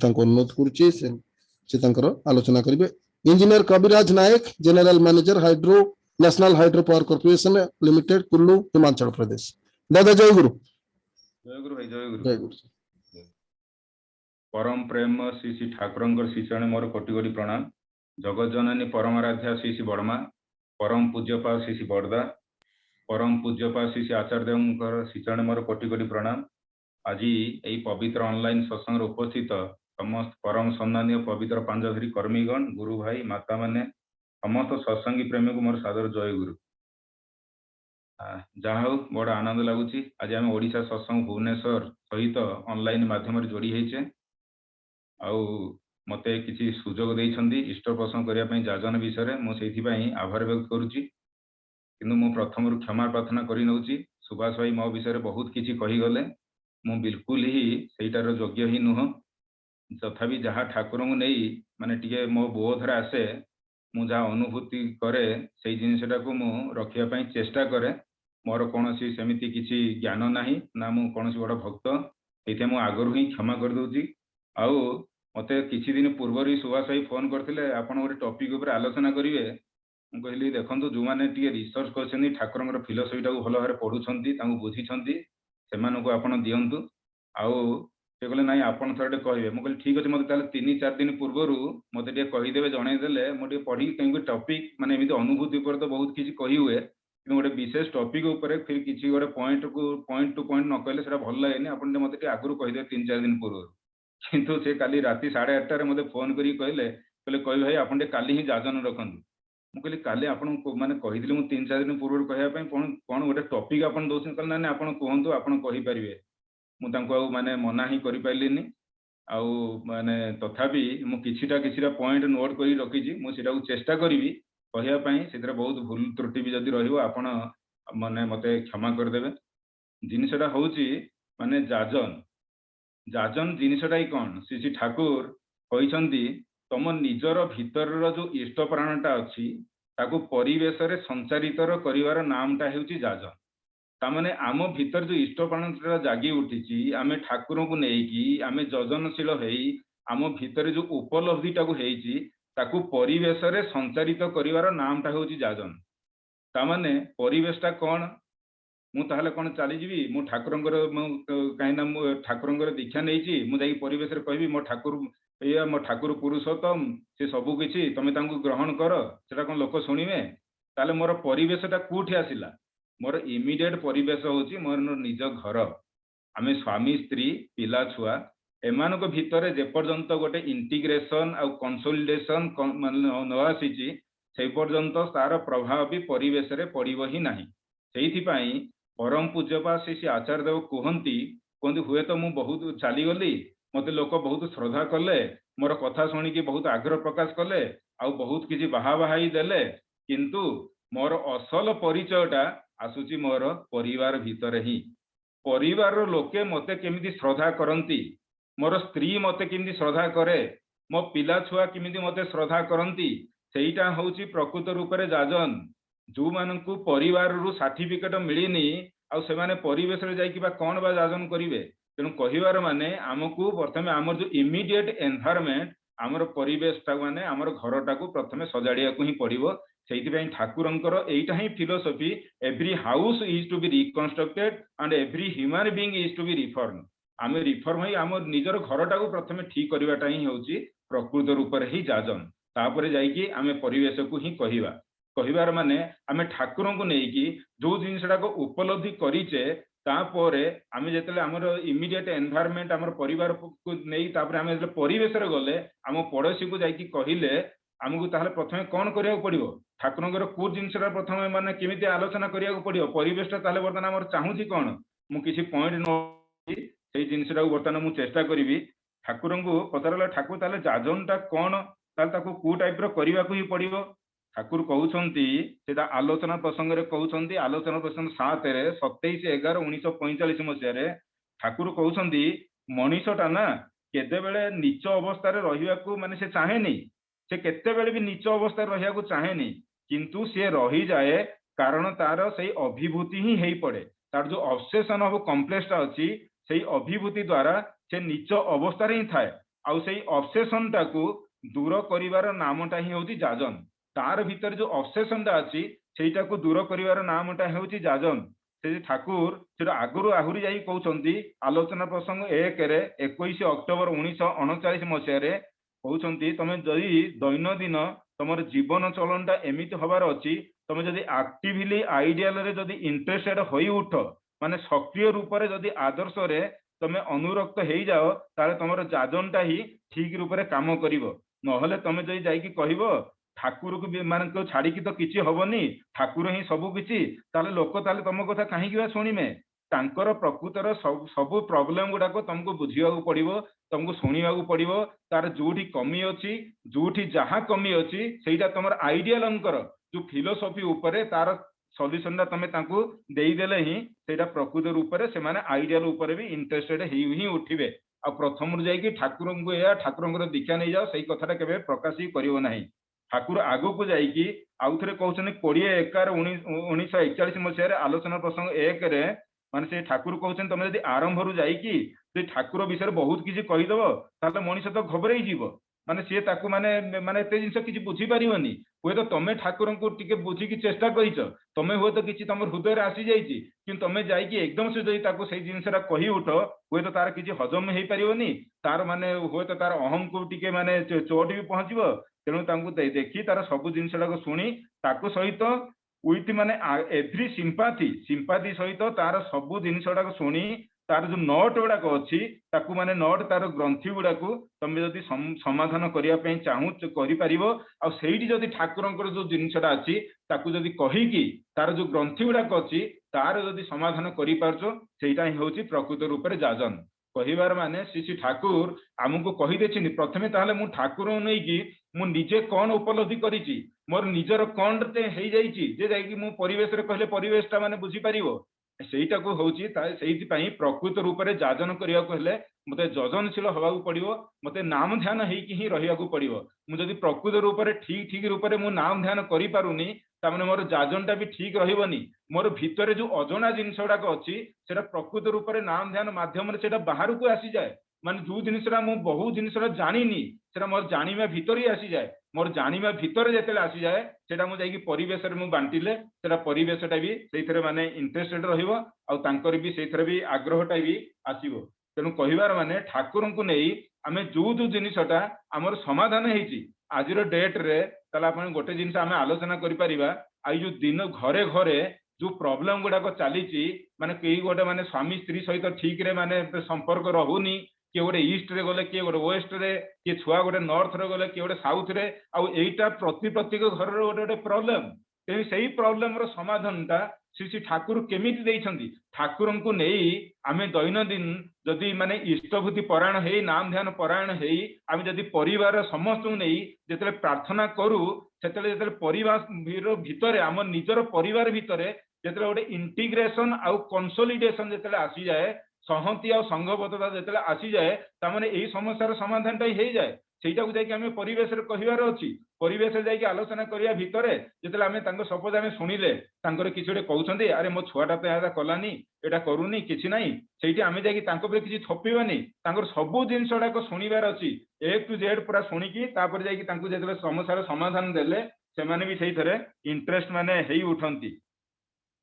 अनुरोध करुच्ची से आलोचना करेंगे। Engineer Kaviraj Nayak, general manager hydro, national hydro power corporation limited, Kullu, Himachal Pradesh. दादा जय गुरु। जय गुरु भाई, जय गुरु। जय गुरु। परम प्रेम श्री श्री ठाकुर श्री चरण मोर कोटि कोटि प्रणाम। जगत जननी परमाराध्या श्री श्री बड़मा, परम पूज्यपा श्री श्री बड़दा, परम पूज्यपा श्री श्री आचार्य देव श्री चरण मोर कोटि कोटि प्रणाम। आज यही पवित्र ऑनलाइन सत्संग उपस्थित समस्त परम सम्मानीय पवित्र पांचधरी कर्मीगण, गुरु भाई, माता माने, समस्त सत्संगी प्रेमी को मोर सादर जय गुरु। जहा हो बड़ आनंद लगुच। आज आम ओडिशा सत्संग भुवनेश्वर सहित ऑनलाइन माध्यम जोड़ी होइछे। आउ मते किसी सुजोग देइछंदी इष्ट प्रसंग करिया पई जाजन विषय मु सेथि पई आभार व्यक्त करूची। किंतु मु प्रथम क्षमा प्रार्थना करि नउची। सुभाष भाई मो विषय बहुत किछि कहि गले, मु बिल्कुल ही सेटार योग्य ही नुह। तथापि जहाँ ठाकुर को नहीं माने टिके मो बोधरे आसे, मु जहाँ अनुभूति करे से जिनटा को मु रखिया पई चेष्टा करे। मोर कौन सेमिति किसी ज्ञान नाही ना मु कौन बड़ भक्त, ये मु आगु ही क्षमा कर दूची। आउ मते किछि दिन पूर्व ही सुभाष भाई फोन करथिले, आपण गोटे टॉपिक ऊपर आलोचना करिवे। मु कहली देखंतु जो माने टिके रिसर्च करछन्ती ठाकुरंकर फिलोसफी टा को भल भाबरे पढुछन्ती, तांको बुझिछन्ती, सेमानको आपण दियंतु। आउ से कहले नाई आपण थोड़े कहे। मुझे ठीक अच्छे, मतलब 3-4 दिन पूर्व मत कहीदेवे जनईदे मुझे पढ़ी कहीं टॉपिक माने एमती अनुभूति पर तो बहुत किसी कही हुए, कि गोटे विशेष टॉपिक उपर फिर किसी गोटे पॉइंट टू पॉइंट न कहले से भल लगे। आप मत आगु कहीदे 3-4 दिन पूर्व, किंतु से काली राति 8:30 मत फोन करी कहले कही भाई आप काली ही जाजन रखु। मुझे काली आप मैंने कही 3-4 दिन पूर्व कहवाई कौन गोटे टॉपिक आप दौरान कहले ना आप कहतु आप कहींपारे। मुझे माने मना ही कर पारिनी। आउ माने तथापि मु किछिटा पॉइंट नोट कर रखी, मुझे चेष्टा करी कहवाई। से बहुत भूल त्रुटि भी जदि रहिबो आपण माने मते क्षमा करदेवे। जिनसटा होउची माने जाजन जाजन जिनसटा ही कौन श्री श्री ठाकुर कहते तुम निजर भीतर जो इष्ट प्राणटा अच्छी ताकू परिवेश रे संचारित करिवार नामटा हेउची जाजन। तामाने आम भीतर जो इष्ट प्राणटा जागी उठी आमे ठाकुर को लेकिन आमे जजनशील हेई आम भीतर जो उपलब्धिटा को हेइची ताकू परिवेश रे संचारित करिवार नामटा हेउची जाजन। तामाने परिवेशटा कौन मु ताहले कौन चली जीवी मु ठाकुरंकर कहीं ठाकुरंकर दीक्षा नहीं मुझे परिवेश रे कहबी मो ठाकुर या मो ठाकुर पुरुषोत्तम से सबू किछि तमे तांको ग्रहण कर, सेटा कौन लोक शुणिबे? ताले मोर परिवेशटा कोठी आसिला? मोर इमिडिएट परिवेश होची मोर निज घर। आमे स्वामी स्त्री पिला छुआ एमान को भितर जे पर्यंत गोटे इंटीग्रेशन आ कंसोलिडेशन न आसीची से पर्यंत तार प्रभाव भी परिवेश रे पड़िबो ही नाही। सेहिथि पई परम पूज्यपा श्री आचार्य देव कहती हुए तो मु बहुत चलीगली, मत लोक बहुत श्रद्धा कले, मोर कथा शुणिकी बहुत आग्रह प्रकाश कले, आ बहुत किसी बाहा बाहाई देले, किंतु मोर असल परिचयटा आसुची मोर परिवार भीतर ही। परिवार लोके मते केमिति श्रद्धा करंती, मोर स्त्री मते केमिति श्रद्धा करे, मो पिला छुआ केमिति मते श्रद्धा करंती, सेईटा होउची प्रकृत रूप रे जाजन। जो मानकु परिवार रु सर्टिफिकेट मिलिनी आ सेमाने परिवेश रे जाई किबा कोन बा जाजन करिवे। तेणु कहिवार माने आमको प्रथमे आमर जो इमिडिएट एनवायरनमेंट आमर परिवेशटा माने आमर घरटा को प्रथमे सजाड़िया को ही पड़िबो। सेइथिपई ठाकुरंकर एइटा ही philosophy, every house is to be reconstructed and every human being is to be reform. आमे रिफॉर्म ही आम निजर घरटा को प्रथमे ठीक करवाटा ही होउची प्रकृत रूप रे ही जाजन। तापरे जाईकी आमे परिवेश को ही कहिबा। कहिबार माने आमे ठाकुर को नेकी जो जिनसटा को उपलब्धि करिचे तापरे आमे जेतले हमर इमिडिएट एनवायरनमेंट हमर परिवार को नेई तापरे आमे जेतले परिवेश रे गले आम पड़ोसी को जाईकी कहिले आमको ताहले प्रथमे कोन करिया पड़िबो? ठाकुरंकर को जिनसटा प्रथमे माने केमिति आलोचना करिया पड़िबो? परिवेशटा ताहले वर्तमान हमर चाहूची कोन मु किछि पॉइंट नो सेई जिनसटा को वर्तमान मु चेष्टा करिवि। ठाकुरंको पचारला ठाकुर ताहले जाजनटा कोन ताहले ताको को टाइप रो करिवा को ही पड़िबो? ठाकुर कहउछंती सेटा आलोचना प्रसंग रे कहउछंती, आलोचना प्रसंग 7 रे 27/11/1945 मसिया रे ठाकुर कहउछंती मनीषटा ना केते बेले नीच अवस्था रे रहिया को माने से चाहेनी, से केते बेले भी नीच अवस्था रे रहिया को चाहेनी, किंतु से रही जाए कारण तार सही अभिभूति ही हेई पड़े। तार जो ऑब्सेशन ऑफ कॉम्प्लेक्सटा अछि सेही अभिभूति द्वारा से नीच अवस्था रे ही थाए। आउ सेई ऑब्सेशन टाकू दूर करिवार नामटा ही होची जाजन तार भीतर जो ऑब्सेशन टा अछि सेटा को दूर करिवार नामटा हेउची जाजन से ठाकुर से आगुरु आहुरी जाई कहउचंती आलोचना प्रसंग 1 रे 21 अक्टोबर 1939 मसिया रे कहउचंती तमे जदी दैनंदिन तमर जीवन चलनटा एमिति हबार अछि तमे जदी एक्टिवली आइडियल रे जदी इंटरेस्टेड होई उठ माने सक्रिय रूप रे जदी आदर्श रे तमे अनुरक्त हेई जाओ ताले तमर जाजनटा ही ठीक रूप रे काम करिवो नहले तमे जदी जाई कि कहिवो ठाकुर को मान को छाड़ी की तो किछि हबनी ठाकुर ही सब किछि ताले लोक ताले तम कथा काहे कि सुनिमे तांकर प्रकृतर सब प्रॉब्लम गुडा को तुमको बुझिया पड़िबो तुमको शुणा पड़िबो तार जोठी कमी अछि जोठी जहा कमी अछि सेटा तमर आइडियलंकर जो फिलोसॉफी ऊपर तार सॉल्यूशन ता तमे तांको देई देले ही सेटा प्रकृत रूप रे से माने आइडियल ऊपर भी इंटरेस्टेड ही उठिबे आ प्रथम जाई कि ठाकुर को या ठाकुरंकर दीक्षा नै जाओ सही कथाटा केबे प्रकाश ही करिवो नाही ठाकुर आगो को जाई कि आउ थरे कहउछन 20/11/1941 मसिया रे आलोचना प्रसंग 1 रे माने से ठाकुर कहउछन तमे यदि आरंभ रु जाई कि से ठाकुर विषय बहुत किछि कहि दबो ताले मनीष तो घबराई जीवो माने से ताकू माने माने एते जिंस किछि बुझी परिवनी होय तो तमे ठाकुर को टिके बुझी की चेष्टा करिछ तमे होय तो किछि तमर हृदय रे आसी जाईची कि तमे जाई कि एकदम से जई ताकू सेही जिंसरा कहि उठो होय तो तार किछि हजम हेई परिवनी तार माने होय तो तार अहम को टिके माने चोट भी पहुंचबो तेणु तांकू देखि तार सब जिनसटा को शुणी ताकू सहित विथ माने एभ्री सिंपाथी सहित तार सब जिनसटा को शुणी तार जो नट गुड़ा अच्छी ताकू माने नट तार ग्रंथि गुड़ा को तुम जदि समाधान करने चाहू कर ठाकुर जो जिनसटा अच्छी ताकू जदि कहीकि तार जो ग्रंथि गुड़ा अच्छी तार जदि समाधान कर पार्छो ही हूँ प्रकृत रूप से जाजन कहिबार माने श्री ठाकुर आमको कहीदे प्रथमे ताहले मु ठाकुर नहीं कि मु निजे कौन उपलब्धि करिछि मोर निजर कौन हे जाइछि जे जाइकि मु परिवेश रे कहले परिवेश ता माने बुझी परिवो सेटा को होची सेहिति पई प्रकृत रूप से जाजन करिया को हेले मते जजनशील हवा को पड़िवो मते नाम ध्यान हेकि ही रहिया को पड़िवो मु जदि प्रकृत रूप से ठीक रूप से मु नाम ध्यान करि पारुनी तामने मोर जाजनटा भी ठीक रहिबनी मोर भितरे जो अजना जिनिस गुडा अच्छी सेटा प्रकृत रूप से नाम ध्यान माध्यम रे सेटा बाहर को आसी जाए माने जो जिनिसरा मु बहु जिनिसरा जानिनी सेटा मोर जानिबा भितर ही आसी जाए मोर जानिबा भितर जेतेले आसी जाए सेटा मु जाई परिवेश रे मु बांटिले सेटा परिवेशटा भी सेइथरे माने इंटरेस्टेड रहिबो आ तांकर भी सेइथरे भी आग्रहटा भी आसीबो तेनु कहिबार माने ठाकुर को नहीं आमे जो जिनिसटा आमर समाधान हेची आजिर डेट रे ताला आपण गोटे जिनिस आमे आलोचना करि परिबा आई जो दिन घरे घरे जो प्रॉब्लम गुडा चली माने कई गोटे माने स्वामी स्त्री सहित ठीक रे माने संपर्क रहुनी किए गोटे ईस्ट रे गले किए गोटे वेस्ट रे किए छुआ गोटे नॉर्थ रे गले किए गोटे साउथ रे आउ एटा प्रत्येक घर रे गोटे गोटे प्रॉब्लम तेणु सही प्रॉब्लम रो समाधान टा श्री ठाकुर केमिति देइछंती ठाकुर को नहीं आमे दैनंदिन जदि माने इष्टभूति परायण हेई नाम ध्यान परायण हेई आमे जदि परिवार समस्त नहीं जेतले प्रार्थना करू सेतले जेतले परिवार भितरे आम निजर परिवार भितरे जेतले गोटे इंटीग्रेशन आउ कंसोलिडेशन जेतले आसी जाए सहमति आ संघबद्धता जेतले आसी जाए तामाने एही समस्यार समाधान टा हेई जाए सेटा को जाई कि आमे परिवेश रे कहिवार अछि परिवेश रे जाई कि आलोचना करिया भितरे जेतले आमे तांको सपोज आमे सुनिले तांकर किछि गोटे कहउछन्ती अरे मो छुआटा तो एटा कलानी एटा करूनी किछि नाही सेठी आमे जाई कि तांको पे किछि थपिबानी तांकर सब जिनसडा को सुनिबार अछि ए टू जेड पूरा सुनी कि तापर जाई कि तांको जेतले समस्यार समाधान देले से माने भी सेइथरे इंटरेस्ट माने हेई उठंती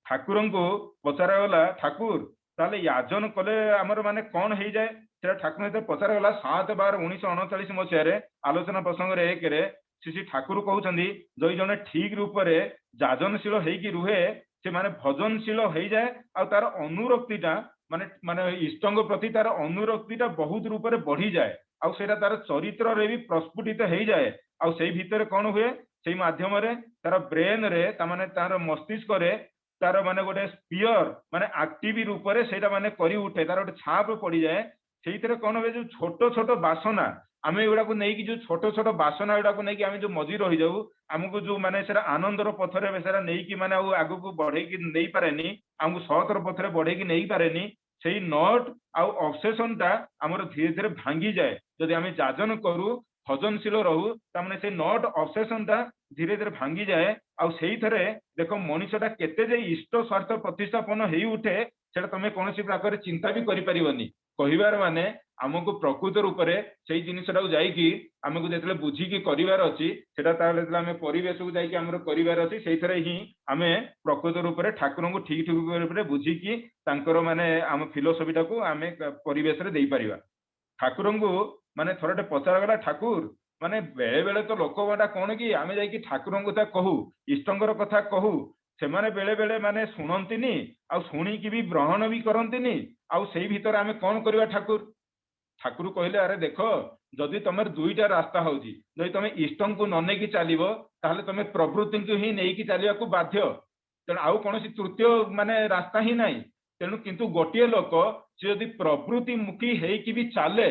ठाकुर को पचारा गला ठाकुर ताले याजन कले हमर माने कौन हेई जाए सेटा ठाकुर ने पचारा गला 7/12/1939 मसिया रे आलोचना प्रसंग रे 1 रे श्री ठाकुर कहउछन्ती जई जने ठीक रूप रे जाजनशील हेई कि रुहे से माने भजनशील हेई जाए आ तार अनुरक्तिटा माने माने इष्टंग प्रति तार अनुरक्तिटा बहुत रूप रे बढ़ी जाए आ सेटा तार चरित्र रे भी प्रस्फुटित हेई जाए आ सेई भितरे कोन हुए सेई माध्यम रे तार ब्रेन रे ता माने तार मस्तिष्क रे तार माने गोटे स्पीयर माने एक्टिव रूप से सेटा माने करी उठे तार गोटे छाप पड़ी जाए सेइथरे कोन हो जो छोट छोट बासना आमे एगुडा को नहीं कि जो छोट छोट बासना एगुडा को नहीं कि आमे जो मजी रही जाऊ हमको जो माने सेरा आनंदर पथरे सेरा नहीं कि माने आगु को बढ़े कि नहीं पारेनी हमको सतर पथरे बढ़े कि नहीं पारेनी सेई नट आउ ऑब्सेशन टा हमर धीरे धीरे भांगी जाए जदि आमे जाजन करू भजनशील रहू तामने से नट ऑब्सेशन टा धीरे धीरे भांगी जाए आउ सेई थरे देखो मनुष्यटा केते जे इष्ट स्वार्थ प्रतिष्ठापन हेई उठे सेटा तमे कोनोसी प्रकार चिंता भी करि परिबनी कहिबार माने आमको प्रकृत रूप से जिनटा जाकि आमको जो बुझिकी करार अच्छी से परिवेश को जाकि आमर करार अच्छी से ही आम प्रकृत रूप से ठाकुर को ठीक ठीक रूप से बुझिकी माने आम फिलोसफी टाक आम परिवेश दे पारिबा। ठाकुर को माने थोड़े पचार गला ठाकुर माने बेले बेले तो लोक बाटा कौन कि आम जा ठाकुर कथा कहू इष्टंकर कथा कहू से बेले बेले माने शुणंतिनी आ शुणिकी भी ग्रहण भी करंतिनी आउ से भीतर आम कौन करवा ठाकुर ठाकुर कहले अरे देख जदि तुम दुईटा रास्ता होची जदि तुम इष्ट को न नहीं चलो ताहले तुम प्रवृत्ति को ही नहीं चलने को बाध्य तेणु आउ कौन तृतीय माने रास्ता ही नहीं तेणु किंतु गोटे लोक से जदि प्रवृत्ति मुखी होकी भी चले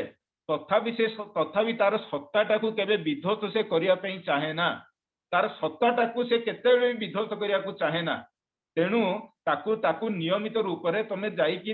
तथापि तार सत्ताटा को केबे विध्वस्त से करने चाहे ना तार सत्ताटा को से केते विध्वस्त करने को चाहे ना तेणु ताकू नियमित रूप से तुम जाइकी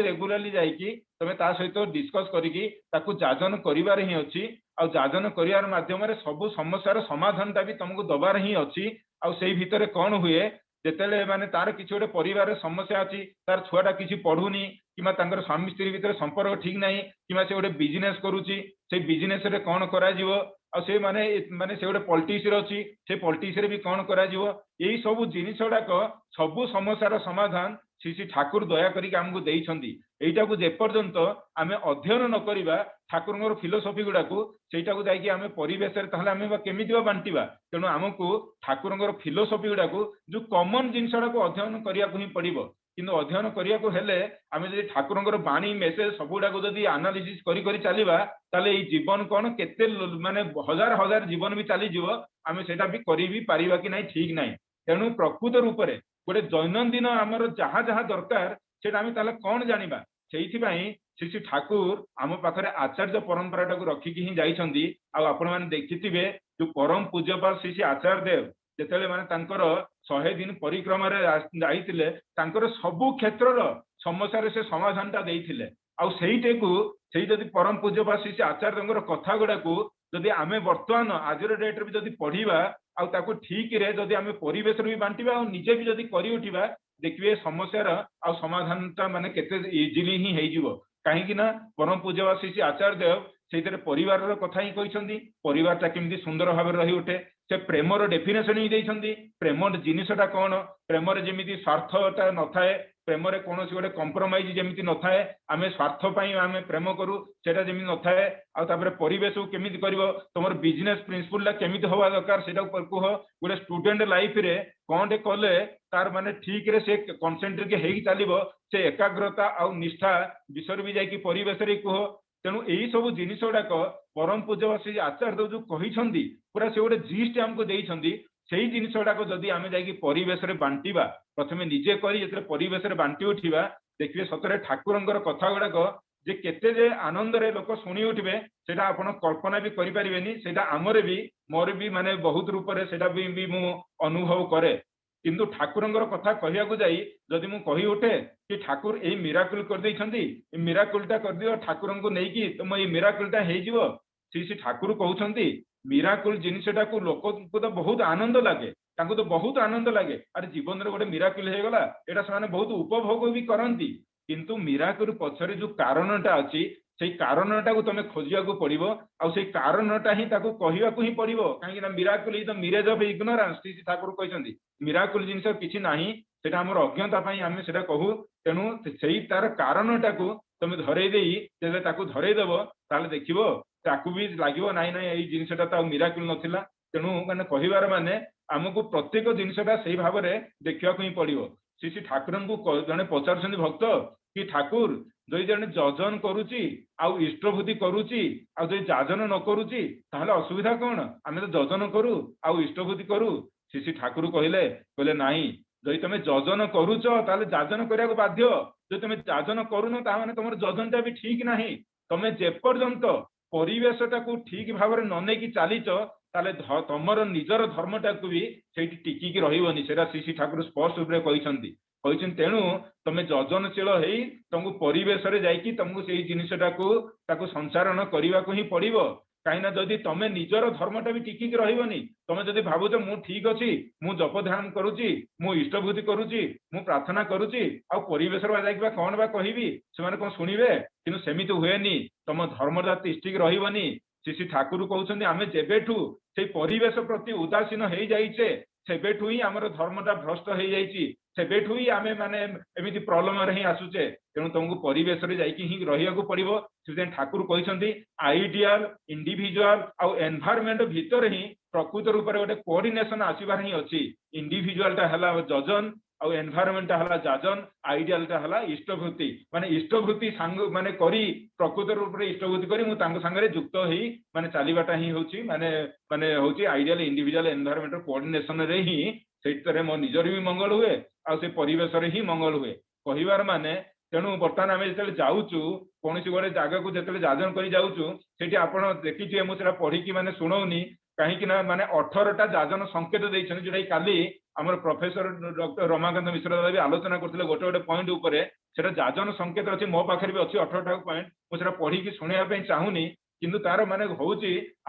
रेगुलाली जाइकी तुम ता सहित डिस्कस करिकी ताकू जाजन करिवार ही अच्छी आ जाजन करिवार माध्यम सबु समस्यार समाधानटा भी तुमको दबार ही अच्छी आ से भितर कौन हुए जेतेले माने तार किसी गोटे परिवार समस्या अच्छी तार छुआटा किसी पढ़ुनी किंवा तांकर स्वामी स्त्री भितर संपर्क ठीक नहीं किंवा से गोटे बिजनेस करुची से बिजनेस रे कौन करा जीवो आ से माने माने से गोटे पॉलिटिक्स रे अछि से पॉलिटिक्स रे भी कौन करा जीवो एई सब जिनिस गुड़ाक सबु समस्यार समाधान श्री श्री ठाकुर दया करिक हमको देइछंदी एइटा को जे पर्यंत आमे अध्ययन न करिबा ठाकुरଙ୍କର फिलोसफी गुड़ाकू सेटाकू जाइकी आमे परिवेश रे ताहले आमे केमिति बांटिबा तेणु हमको ठाकुरଙ୍କର फिलोसफी गुड़ाकू जो कॉमन जिनसडाकू अध्ययन करिया को ही पड़िबो किंतु अध्ययन करिया को हेले आमे जदि ठाकुरଙ୍କର बाणी मेसेज सबुडाकू जदि एनालिसिस करी करी चलिबा ताले ई जीवन कोन केते माने हजार हजार जीवन भी चली जीवो आमे सेटा भी करी भी पारिबा कि नहीं ठीक नहीं तेणु प्रकृत रूप से गोटे दैनंदिन आमर जहाँ जहाँ दरकार सेटा आमे ताले कौन जानिबा सेइथिबाई श्री श्री ठाकुर आम पाखरे आचार्य परंपरा टाकू रखिकी ही जाइछंदी आ आपण माने देखिथिबे जो परम पूज्यपाल श्री श्री आचार्य देव जेतेले माने तांकर 100 दिन परिक्रमा रे जाइतिले तांकर सबु क्षेत्रर समस्या से समाधानटा देइथिले आ सेइटेकू सेइ जदि परम पूज्यपाल श्री श्री आचार्यଙ୍କର कथा गुड़ाकू जदि आमे वर्तमान आजर डेट रे भी जदि पढ़िबा आ ताकू ठीक रे जदि आमे परिवेश रे भी बांटिबा आ निजे भी जदि करि उठिबा देखिए समस्यार आ समाधानटा माने केते इजिली ही हेइ जिवो कहीं ना परम पूज्यपाल श्री श्री आचार्य देव से परिवार कथा ही कहते परिवारटा केमती सुंदर भाव रही उठे से प्रेमर डेफिनेशन ही देइछंदी प्रेम जिनिसटा कौन प्रेमर जेमिति स्वार्थटा न थाए प्रेम रे कौन गोटे कंप्रोमाइज जेमिति न थाए आमे स्वार्थ पई आमे प्रेम करू सेटा जेमिति न थाए आ तापर परिवेश को केमिति करबो तमर बिजनेस प्रिंसिपल ला केमिति होवा दरकार सेटा कह गोटे स्टूडेंट लाइफ रे कोनटे कले तार माने ठीक रे से कंसंट्रेट हेई चलिबो से एकाग्रता आ निष्ठा विषय भी जाई कि परिवेश रे कह तेणु यही सब जिनिस गुड़ाक परम पूज्य श्री आचार्य देव जो कही पूरा से गोटे जिस्ट आमको देइछंदी सेही जिनिस गुड़ाक जदि आमे जाई कि परिवेश रे बांटिबा प्रथमे निजे करी जेतरे परिवेश रे बांटी उठिबा देखिबे सतरे ठाकुरଙ୍କର कथा गुड़ाक जे केते जे आनंद रे लोक सुनी उठिबे सेटा आपण कल्पना भी करि परिबेनी सेटा आमरे भी मोर भी माने बहुत रूप रे सेटा भी मु अनुभव करे किंतु ठाकुरଙ୍କର कथा कहिया को जाई जदि मु कहि उठे कि ठाकुर एई मिराकल कर दैछंती ए मिराकलटा कर दियो ठाकुरଙ୍କୁ नेकी तुम एई मिराकलटा हेइ जिवो श्री श्री ठाकुर कहउछंती मिराकल जिनिसटा को लोक को तो बहुत आनंद लागे तांको तो बहुत आनंद लागे अरे जीवन रे गोटे मिराकल हे गला एटा साने बहुत उपभोग भी करंती किंतु मिराकल पछरे जो कारणटा अछि से कारणटा को तुम खोजिया को पड़िबो आ से कारणटा ही ताको कहिया को ही पड़िबो काहे ना miracle is the mirage of ignorance Shri Thakur कहछंती मिराकल जिनिस किछि नाही सेटा हमर अज्ञता पई आमे सेटा कहू तेनु सेही तार कारणटा को तुम धरै देई जेले ताको धरै देबो ताले देखिबो ताकू भी लागिबो नाही नाही एई जिनिसटा ता मिराकल नथिला तेनु माने कहिबार माने हमको प्रत्येक जिनिसटा सेही भाव रे देखिया को ही पड़िबो श्री श्री ठाकुरଙ୍କୁ जने पचारछंती भक्त कि ठाकुर जदि जने जजन करूची आ इष्टभूति करूची आ जदि जाजन न करूची ताहले असुविधा कोन आमे तो जजन करू आ इष्टभूति करू श्री श्री ठाकुर कहले नाही जदि तुम जजन करूच ताहले जाजन करिया को बाध्य जदि तुम जाजन करूनो ता माने तुमर जजनटा भी ठीक नाही तुम जे पर्यंत परिवेशटा को ठीक भाव न नेकी चलीच ताले तमर निजर धर्मटा को भी सेठी टिकी रहिबनी सेटा श्री श्री ठाकुर स्पष्ट रूप से कहछंती तेणु तुम जजनशील हेई तुमको परिवेश रे जाइकी तुमको से जिनिसटा को ताको संचारण करने को ही पड़िबो कहीं जदि तमे निजर धर्मटा भी टिकिक रहिबनी तमे जदि भाबुछ मु ठीक अछि मु जप ध्यान करूची मु इष्टभूति करूची मु प्रार्थना करूची आ परिवेश जाइबा कोन बा कहिबी से कोन सुनिबे किनु सेमिति हुएनी तम धर्म जाति स्टिक रहिबनी श्री ठाकुर कहउछन्ती आमे जेबेठू से परिवेश प्रति उदासीन हेई जाइछे सेबेठू ही आमर धर्मटा भ्रष्ट हेई जाइछि सेबेठू ही आमे माने एमिति प्रॉब्लम रे ही आसुचे तेणु तुमको परिवेश रे जाइकी ही रहियाको पड़िबो से ठाकुर कहउछन्ती आइडियल इंडिविजुअल आ एनवायरनमेंट भीतर ही प्रकृत रूप में गोटे कोऑर्डिनेशन आसीबार ही अछि इंडिविजुअलटा हला जजन आ एनवायरनमेंटटा हला जाजन आइडियलटा हला इष्टभूति माने इष्टभूति सांग माने करी प्रकृत रूप में इष्टभूति करी मु तांग संगरे युक्त ही माने चालीबाटा ही होछि माने माने होछि आइडियल इंडिविजुअल एनवायरनमेंट कोऑर्डिनेशन रे ही सेतरे मो निजर भी मंगल हुए आ से परिवेश रे ही मंगल हुए कहिबार माने तेणु बर्तमान आम जो जाऊँ कौन गोटे जगह को जो जाजन कर जाऊँ से आप देखिए मुझे पढ़ी माने शुणी कहीं माने 18टा जाजन संकेत देते जोटा काली आम प्रोफेसर डॉक्टर रमाकांत मिश्र दादा भी आलोचना करते गोटे गोटे पॉइंट उपरे सेटा जाजन संकेत अच्छी मो पाखे भी अच्छी 18टा पॉइंट मुझे पढ़ी शुणा चाहूनी किंतु तार माने हूँ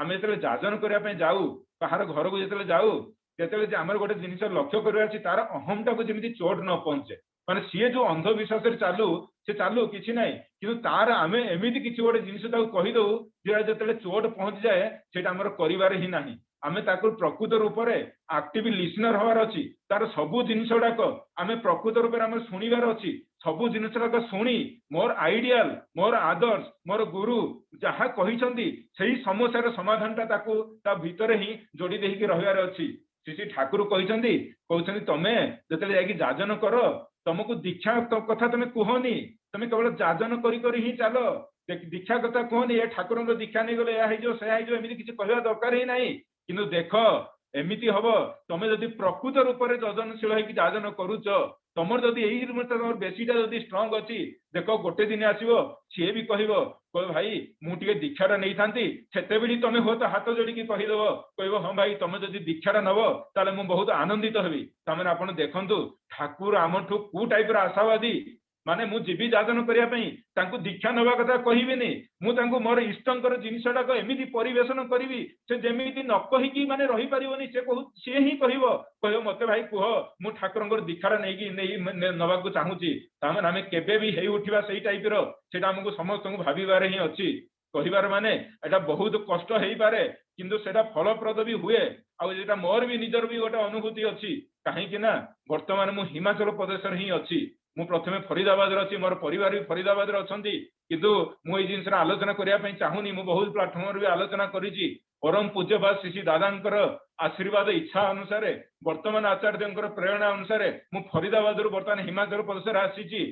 आम जो जाजन करने जाऊ कहार घर को जो जाऊ जो आम गोटे जिन लक्ष्य कर तार अहमटा को जमी चोट न पहुंचे माने सी जो अंधविश्वास चालू से चालू किसी ना कि तार आम एमती किसी गोटे जिन कहीदे जो चोट पहुंची जाए से कर ही ना आम प्रकृत रूप से एक्टिव लिसनर हबार अच्छी तार सबू जिनस गुड़ाक आम प्रकृत रूप में शुणवार अच्छी सबू जिनस गुड़ाक शुणी मोर आइडियल मोर आदर्श मोर गुरु जहाँ कहते से समस्यार समाधानटा भितर ही जोड़ी देकी रहार अच्छी श्री ठाकुर कहते तमे जो जाजन कर तुमको दीक्षा कथा तुम कहनी तुम केवल जाजन करी ही चल दीक्षा कथा कहनी ये ठाकुर दीक्षा नहीं गले एमती किसी कहवा दरकार ही ना कि देख एमती हम तुम जदि प्रकृत रूप से जजनशील होगी जाजन करुच तुम जदि यही बेसीटा जदि स्ट्रंग अच्छी देख गोटे दिन आसो सी भी कह भाई मुझे दीक्षाटा नहीं था से तुम हो तो हाथ जोड़ी कहीदेव कह हाँ भाई तुम जदि दीक्षाटा नब ताले मुझे बहुत आनंदित हेबी तमें आप देखु ठाकुर आम ठू कौ टाइप आशावादी माने मु जीवी जाजन करने दीक्षा नवा कथा कहबी मुझे मोर इष्टर जिनसटाक एमती परिवेशन करी से जमी न कहीकि माने रही पारिबनी से ही कह मत भाई कह मु ठाकुर दीक्षाटा नहीं नवा चाहूँगी तामें आम केबे भी हे उठा से टाइप रहा आमको समस्त भावार ही अच्छी कहिबार माने एटा बहुत कष्ट हो पारे किंतु सेटा फलप्रद भी हुए आ मोर भी निजर भी गोटे अनुभूति अच्छी कहीं बर्तमान मु हिमाचल प्रदेश ही अच्छी मु प्रथमे फरीदाबाद अच्छी मोर परिवार भी फरीदाबाद अच्छा किंतु मु जिन आलोचना करने चाहूनी मु बहुत प्लाटफर्म भी आलोचना करी परम पूज्यपाद श्री दादांकर आशीर्वाद इच्छा अनुसार वर्तमान आचार्य प्रेरणा अनुसार मु फरीदाबाद बर्तमान हिमाचल प्रदेश आसी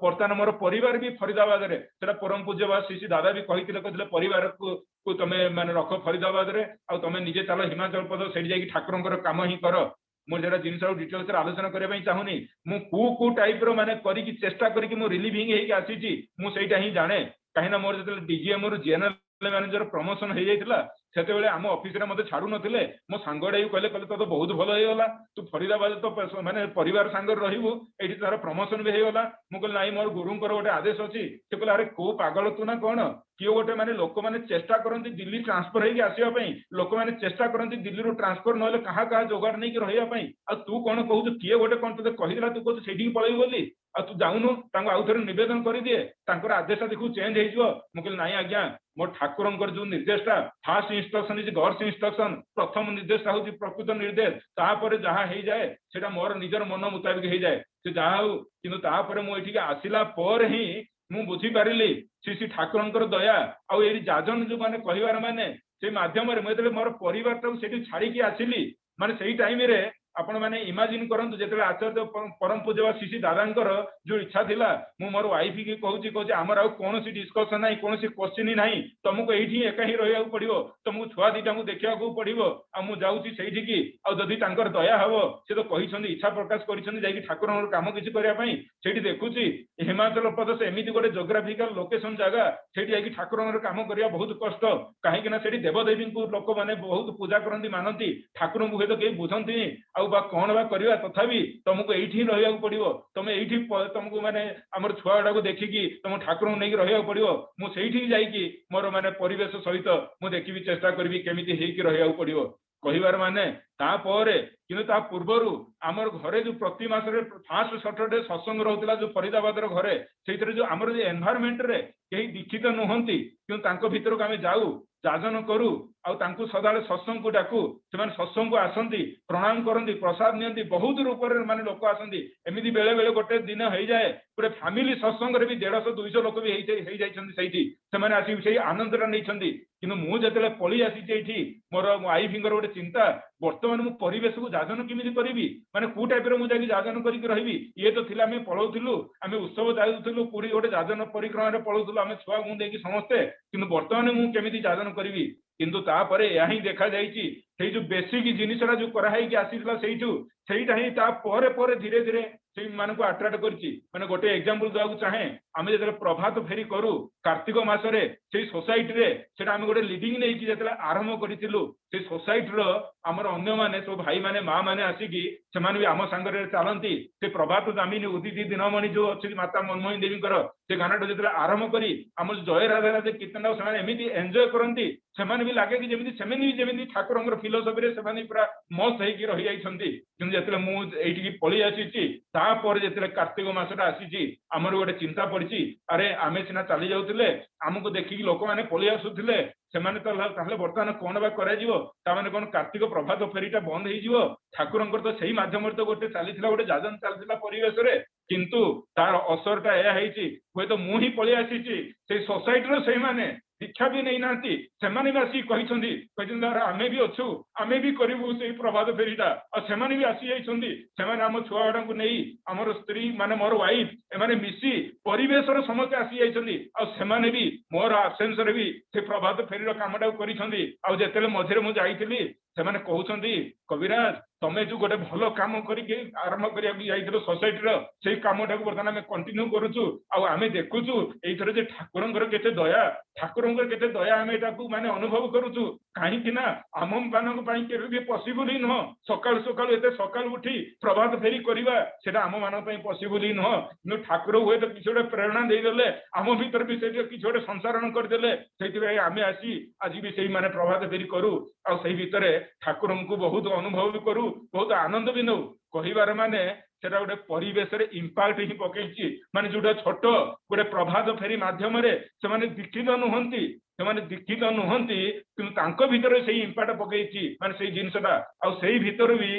बर्तमान मोर परिवार भी फरीदाबाद परम पूज्यपाद श्री दादा भी कहते परिवार को तुम माने रख फरीदाबाद तुम निजे चलो हिमाचल प्रदेश से ठाकुर काम ही कर मुझे जिन डिटेल्स आलोचना करने चाहूनी मु कौ टाइप माने करी चेष्टा करी रिलीविंग आसी मुझा ही जाने कहीं मोर जो डीजीएम रु जनरल मैनेजर प्रमोशन हो जाता से आम ऑफिस रे मते छाड़ू नथिले मो सांगडे कहले तो बहुत भल होगला तू फरीदाबाद तो माने परिवार सांगर रहिबु एठी तार प्रमोशन भी होगला मु कहले नाई मोर गुरुंकर गोटे आदेश अछि से कहले अरे को पागल तू ना कोन कियो गोटे माने लोक माने चेष्टा करंती दिल्ली ट्रांसफर हेकी आसीबा पई लोक माने चेष्टा करंती दिल्ली रु ट्रांसफर नहले कहा कहा जोगाड़ नै कि रहिबा पई आ तू कोन कहू किए गोटे कोन तते कहिला तू कहू सेठी पळेई बोली आ तू जाउनु तांको आउथरे निवेदन करि दिए तांकर आदेश देखू चेंज हे जिवो मु कहले नाई आज्ञा मोर ठाकुरंकर जो निर्देशटा first instruction is God's instruction प्रथम निर्देशटा होची प्रकृत निर्देश तापर जहा हे जाए सेटा मोर निजर मन मुताबिक हे जाए से जहा हो किंतु तापर मु एठी आसिला पर ही मु बुझी पारिली श्री श्री ठाकुरंकर दया आ एठी जाजन जो माने कहिवार माने से माध्यम रे मते मोर परिवार ता सेठी छाड़ी की आसिली माने सेही टाइम रे आपण माने इमेजिन करंतु जेते आचार्य परम पूज्य श्री दादांकर जो इच्छा थिला मु मोर वाइफ की कहूची आमर आ कोनोसी डिस्कशन नाही कोनोसी क्वेश्चन ही नाही तुमको एठी एका ही रहिया पड़िबो तुमको छुआ दीटा मु देखिया को पड़िबो आ मु जाउची सेठी की आ जदी तांकर दया हबो से तो कहिसंदी इच्छा प्रकाश करिसंदी जाई ठाकुरंकर काम किछि करिया पई सेठी देखुची हिमाचल प्रदेश एमिति गोटे जियोग्राफिकल लोकेशन जगह सेठी जाई ठाकुरंकर काम करिया बहुत कष्ट काहे कि ना सेठी देवदेवी को लोक माने बहुत पूजा करंती मानंती ठाकुरंको हेतो के बुझंती आ बा कौन बा करवा तथापि तुमको एठी रहिया पड़िबो तुम एठी तुमको माने हमर छुआ गुडा को देखिकी तुम ठाकुर नहीं रहिया पड़िबो मु सेठी जाईकी मोर माने परिवेश सहित मु देखिबी चेष्टा करबी केमिति हेकी रहिया पड़िबो कहिबार माने तापरे किंतु ता पूर्वरु आमर घरे जो प्रति मासरे फास्ट सैटरडे सत्संग रहउतला जो फरीदाबादर घरे सेइतरे जो आमर जो एनवायरनमेंट रे केही दीक्षित नुहंती किंतु तांको भितर को आमे जाऊ जाजन करू आउ तांको सदाले सत्संग को डाकू से सत्संग को आसंती प्रणाम करंती प्रसाद नियंती बहुत रूप माने लोक आसंती एमिति बेले बेले गोटे दिन हो जाए गोटे फैमिली सत्संग रे भी 150-200 लोक भी हो जाइछन्ती सेठी सेमाने आसी सेही आनंदरा नैछन्ती किंतु मु जतले पळी आसी एठी मोर आई फिंगर गोटे चिंता वर्तमान मु परिवेश को जाजन केमिति करिवि माने को टाइप रे मु जाकी जाजन करिक रहिबि ये तो थिला आमे पळौथिलु आमे उत्सव जाउथिलु पुरी गोटे जाजन परिक्रमा रे पळौथिलु आमे छुआ मु देकी समस्ते किंतु वर्तमान मु केमिति जाजन करिवि किंतु तापरे या ही देखा जाइछि सेई जो बेसिक जिनिसरा जो कराहाई कि आसीला सेइठु सेइटा ही ता परे परे धीरे धीरे से मान को अट्राक्ट करछि माने गोटे एग्जांपल देବାକୁ चाहे आमे जतले प्रभात फेरी करू कार्तिक मासरे सेई सोसाइटी रे सेटा आमे गोटे लीडिंग नै कि जतले आरंभ करिथिलु सेई सोसाइटी रो हमर अन्य माने तो भाई माने मां माने आसी कि से माने भी आम संगरे चालंती से प्रभात दामिनी उदिति दिनमणि जो अछि माता मनमोहन देवी कर से गानाटा जतले आरंभ करी हम जय राधा राधे कीर्तन से माने एमिति एन्जॉय करंती से माने भी लागे कि जेमिति ठाकुरंगर फिलोसफी रे से माने पूरा मस्त हे कि रहि जाइछन्ती किंतु जतले मु एठी की पळी आसीछि तापर जतले कार्तिक मासटा आसीछि हमर गोटे चिंता पड़िछि अरे आमे सिना चली जाउतिले हमको देखिकी लोक माने पळी आसुतिले सेमाने तो ताहले वर्तमान कोन बा करा जिवो ता माने कोन कार्तिक प्रभात फेरीटा बंद हे जिवो ठाकुरंकर तो सेही माध्यम रे तो गोटे चालीथिला गोटे जाजन चालथिला परिवेश रे किंतु तार असरटा एया हेछि होय तो मु ही पळी आसीछि से सोसाइटी रो सेही माने शिक्षा भी नहीं नांती सेमाने भी आसी कहिसंदी कहिसंदी आमे भी अछु आमे भी करिवु सेही प्रभात फेरीटा आ सेमाने भी आसी जाइसंदी सेमाने हम छुआ वाडा को नेई हमर स्त्री माने मोर वाइफ एमाने मिसी परिवेश रो समस्त आसी जाइसंदी आ सेमाने भी मोर एब्सेंस रे भी से प्रभात फेरी रो कामटा करिसंदी आ जेतेले मझिरे मु जाईतिली सेमाने कहउसंदी कविराज तमे जो गोटे भलो काम करिके आरंभ करिया जाइथिलो सोसाइटी रो सेही कामटा को वर्तमान हमें कंटिन्यू करूछु आ आमे देखुछु एइथरे जे ठाकुरंकर केते दया ठाकुरंकर केते दया हमें एटाकू माने अनुभव करूछु काहे कि ना आम मानक पई केबे भी पॉसिबल ही न सकाळ सकाळ एते सकाळ उठी प्रभात फेरी करिवा सेटा आम मानक पई पॉसिबल ही न नु ठाकुर होय तो किछोडे प्रेरणा देई देले आम भीतर भी सेठी किछोडे संसारण कर देले सेठी भाई आमे आसी आज भी सेही माने प्रभात फेरी करू आ सेही भीतर ठाकुरन को बहुत अनुभव भी करू बहुत आनंद भी नौ कहिबार माने सेटा गोटे परिवेश रे इंपैक्ट ही पकेछि माने जोटा छोट गोटे प्रभात फेरी माध्यम रे से माने दीक्षित नुहंती से माने दीक्षित नुहंती किंतु तांको भीतर सेही इंपैक्ट पकेछि माने सेही जिंसटा आ सेही भीतर भी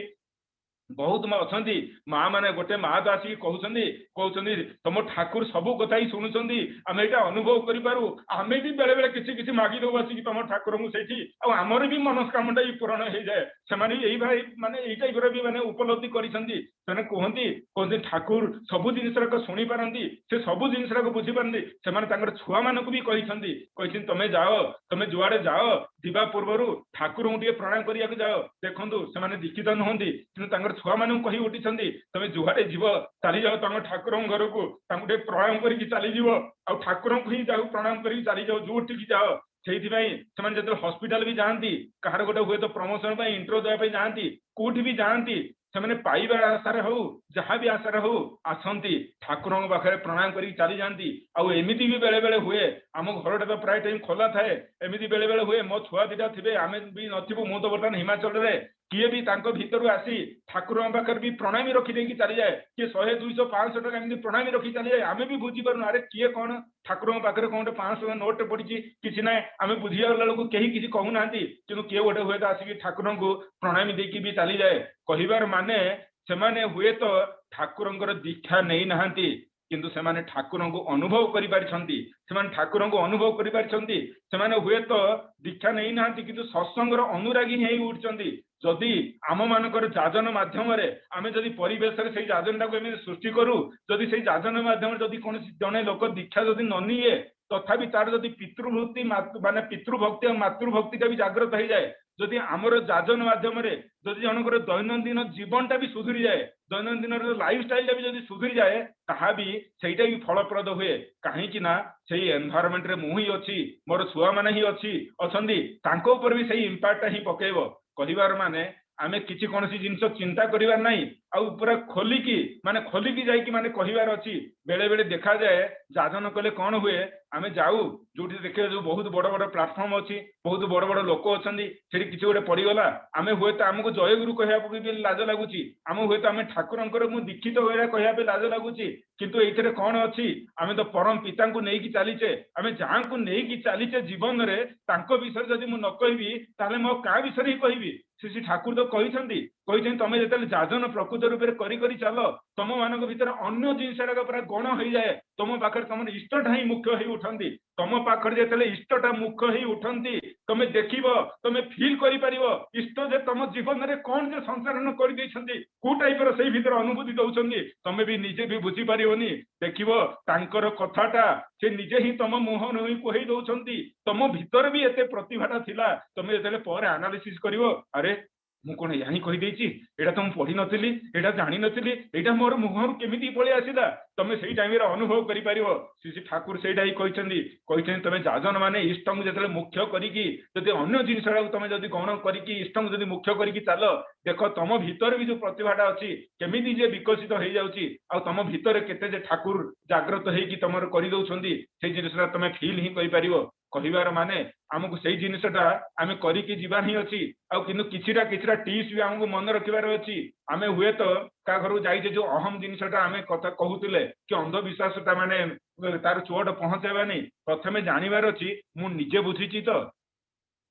बहुत अच्छी माँ मैंने गोटे माँ तो आसिक कहते तुम ठाकुर सब कथा ही शुणुंट आम यहाँ अनुभव करूँ आम भी बेले बेले किसी मागिदेव आसिक तुम ठाकुर को सेठी आमर भी मनस्कामना भी पूरण हो जाए से यही भाई माने यही टाइप भी मैंने उपलब्धि करते कहते ठाकुर सब जिन शुणी पारती से सब जिन बुझी पारती से छुआ मानक भी कहते तुम्हें जाओ तुम्हें जुआड़े जाओ दिवा पूर्व ठाकुर को प्रणाम करने जाओ देखु से दीक्षित नुहंती कि छुआ मान कही उठी तुम जुआड़े जीव चली जाओ तुम ठाकुर घर को प्रणाम करके चली जीव आ ठाकुर को ही जाओ प्रणाम करके चली जाओ जो ठीक जाओ से जो हस्पिटाल भी जाती कहार गोटे हुए तो प्रमोशन इंटरव्यू देवाई जाती कौटी भी जाती से पाइबा आशार हो जहाँ भी आशार हो आसती ठाकुर पाखे प्रणाम कर चली जाती आमती भी बेले बेले हुए आम घर तो प्राय टाइम खोला थाए एमती बेले बेले हुए मो छुआ दीटा थे आम भी नथबू मु तो बर्तमान हिमाचल में किए भी भीतर आसी ठाकुर पाखे भी प्रणामी रखी चली जाए किए 100, 200, 500 टका एमती प्रणामी रखी चली जाए आम भी बुझी पार अरे किए कौन ठाकुर पाखे कौन 500 नोट पड़ी किसी ना आम बुझीला बेलू कहीं किसी कहूना कि किए गोटे हुए तो आसिक ठाकुर को प्रणामी देकी भी चली जाए कहिबार माने सेमाने हुए तो ठाकुरंकर दीक्षा नहीं नाहांती किंतु सेमाने ठाकुर को अनुभव करि पारिछंती सेमाने ठाकुर को अनुभव करि पारिछंती सेमाने हुए तो दीक्षा नहीं नाहांती किंतु सत्संगर अनुरागी ही उठचंती जदि आम मानकर जाजन माध्यम रे आमे जदि परिवेश रे सेही जाजनटा को एमे सृष्टि करू जदि सेही जाजन माध्यम जदि कोन जने लोक दीक्षा जदि न निए तथापि तार जदि पितृवृत्ति माने पितृभक्ति और मातृभक्ति भी जागृत हो जाए जदि आमर जाजन माध्यम रे जदि जनकर दैनंदिन जीवनटा भी सुधरी जाए दैनंदिन लाइफ स्टाइल भी जदि सुधरी जाए ताहा भी सेटा भी फलप्रद हुए कहीं ना सेही एनवायरनमेंट रे मु ही अछि मोर छुआ माने ही अछि अछंदी तांको ऊपर भी सेही इंपैक्ट ही पकेइबो कहिबार माने आमे किछि कोनसी जिंस चिंता करिवार नाही आउ पूरा खोलिकी जाइकी माने कहिवार अछि बेले बेले देखा जाए जाजन कले कोन हुए आमे जाऊ जोठी देखियो जो बहुत बड़ बड़ प्लेटफॉर्म अछि बहुत बड़ बड़ लोक अछंदी सेठी किछि गोटे पडिगला आमे हुए त हमकु जय गुरु कहिया भी लाज लागुची आम हुए त आमे ठाकुरंकर मु दीक्षित होइरा कहिया भी लाज लागुची किंतु एइथरे कोन अछि आमे तो परम पिता को नेकी चालीचे आमे जहां को नेकी चालीचे जीवन रे तांको विषय जदि मु न कहिबी ताले मो का विषय ही कहिबी श्री ठाकुर तो कहिछंती तमे जेतले जाजन प्रकृत रूप में करी चल तुम मान भीतर अन्य जिनसा पूरा गण हो जाए तुम पाखे तुम इष्टटा ही मुख्य ही उठती तुम पाखे जो इष्टटा मुख्य ही उठती तुम देख तुम फिल कर इष्ट जे तुम जीवन में कौन जे संचालन कर टाइप से भीतर अनुभूति दौरान तुम भी निजे भी बुझीपर देख कथाटा से निजे ही तुम मुह नुही कही दौरान तुम भीतर भी एत प्रतिभाटा थिला तुम जो एनालिसिस कर अरे मु कौन या कही एटा तो मुझे पढ़ी नी एटा जानी नी एटा मोर मुहर केमी पलि आसला तुम से टाइम अनुभव कर श्री ठाकुर से तुम जाजन माने इष्ट को जो मुख्य करी अन्य जिनस तुम जब गण करी इष्ट को जब मुख्य करी चल देख तुम भीतर भी जो प्रतिभाटा अच्छी केमी जे विकसित हो जाऊँगी तुम भीतर केते ठाकुर जाग्रत होगी तुम कर जिनसा तुम फिल ही कर कहिबार माने आमको से जिनसटा आम करिकी जीवार ही अच्छी किछिटा टिप्स भी आमको मन रखिबार अच्छी आमे हुए तो का घर जाइए जो अहम जिनसटा आम कथा कहते कि अंधविश्वासटा माने तार चोट पहुंचाबानी प्रथमे जानिबार अच्छी मु निजे बुझीची तो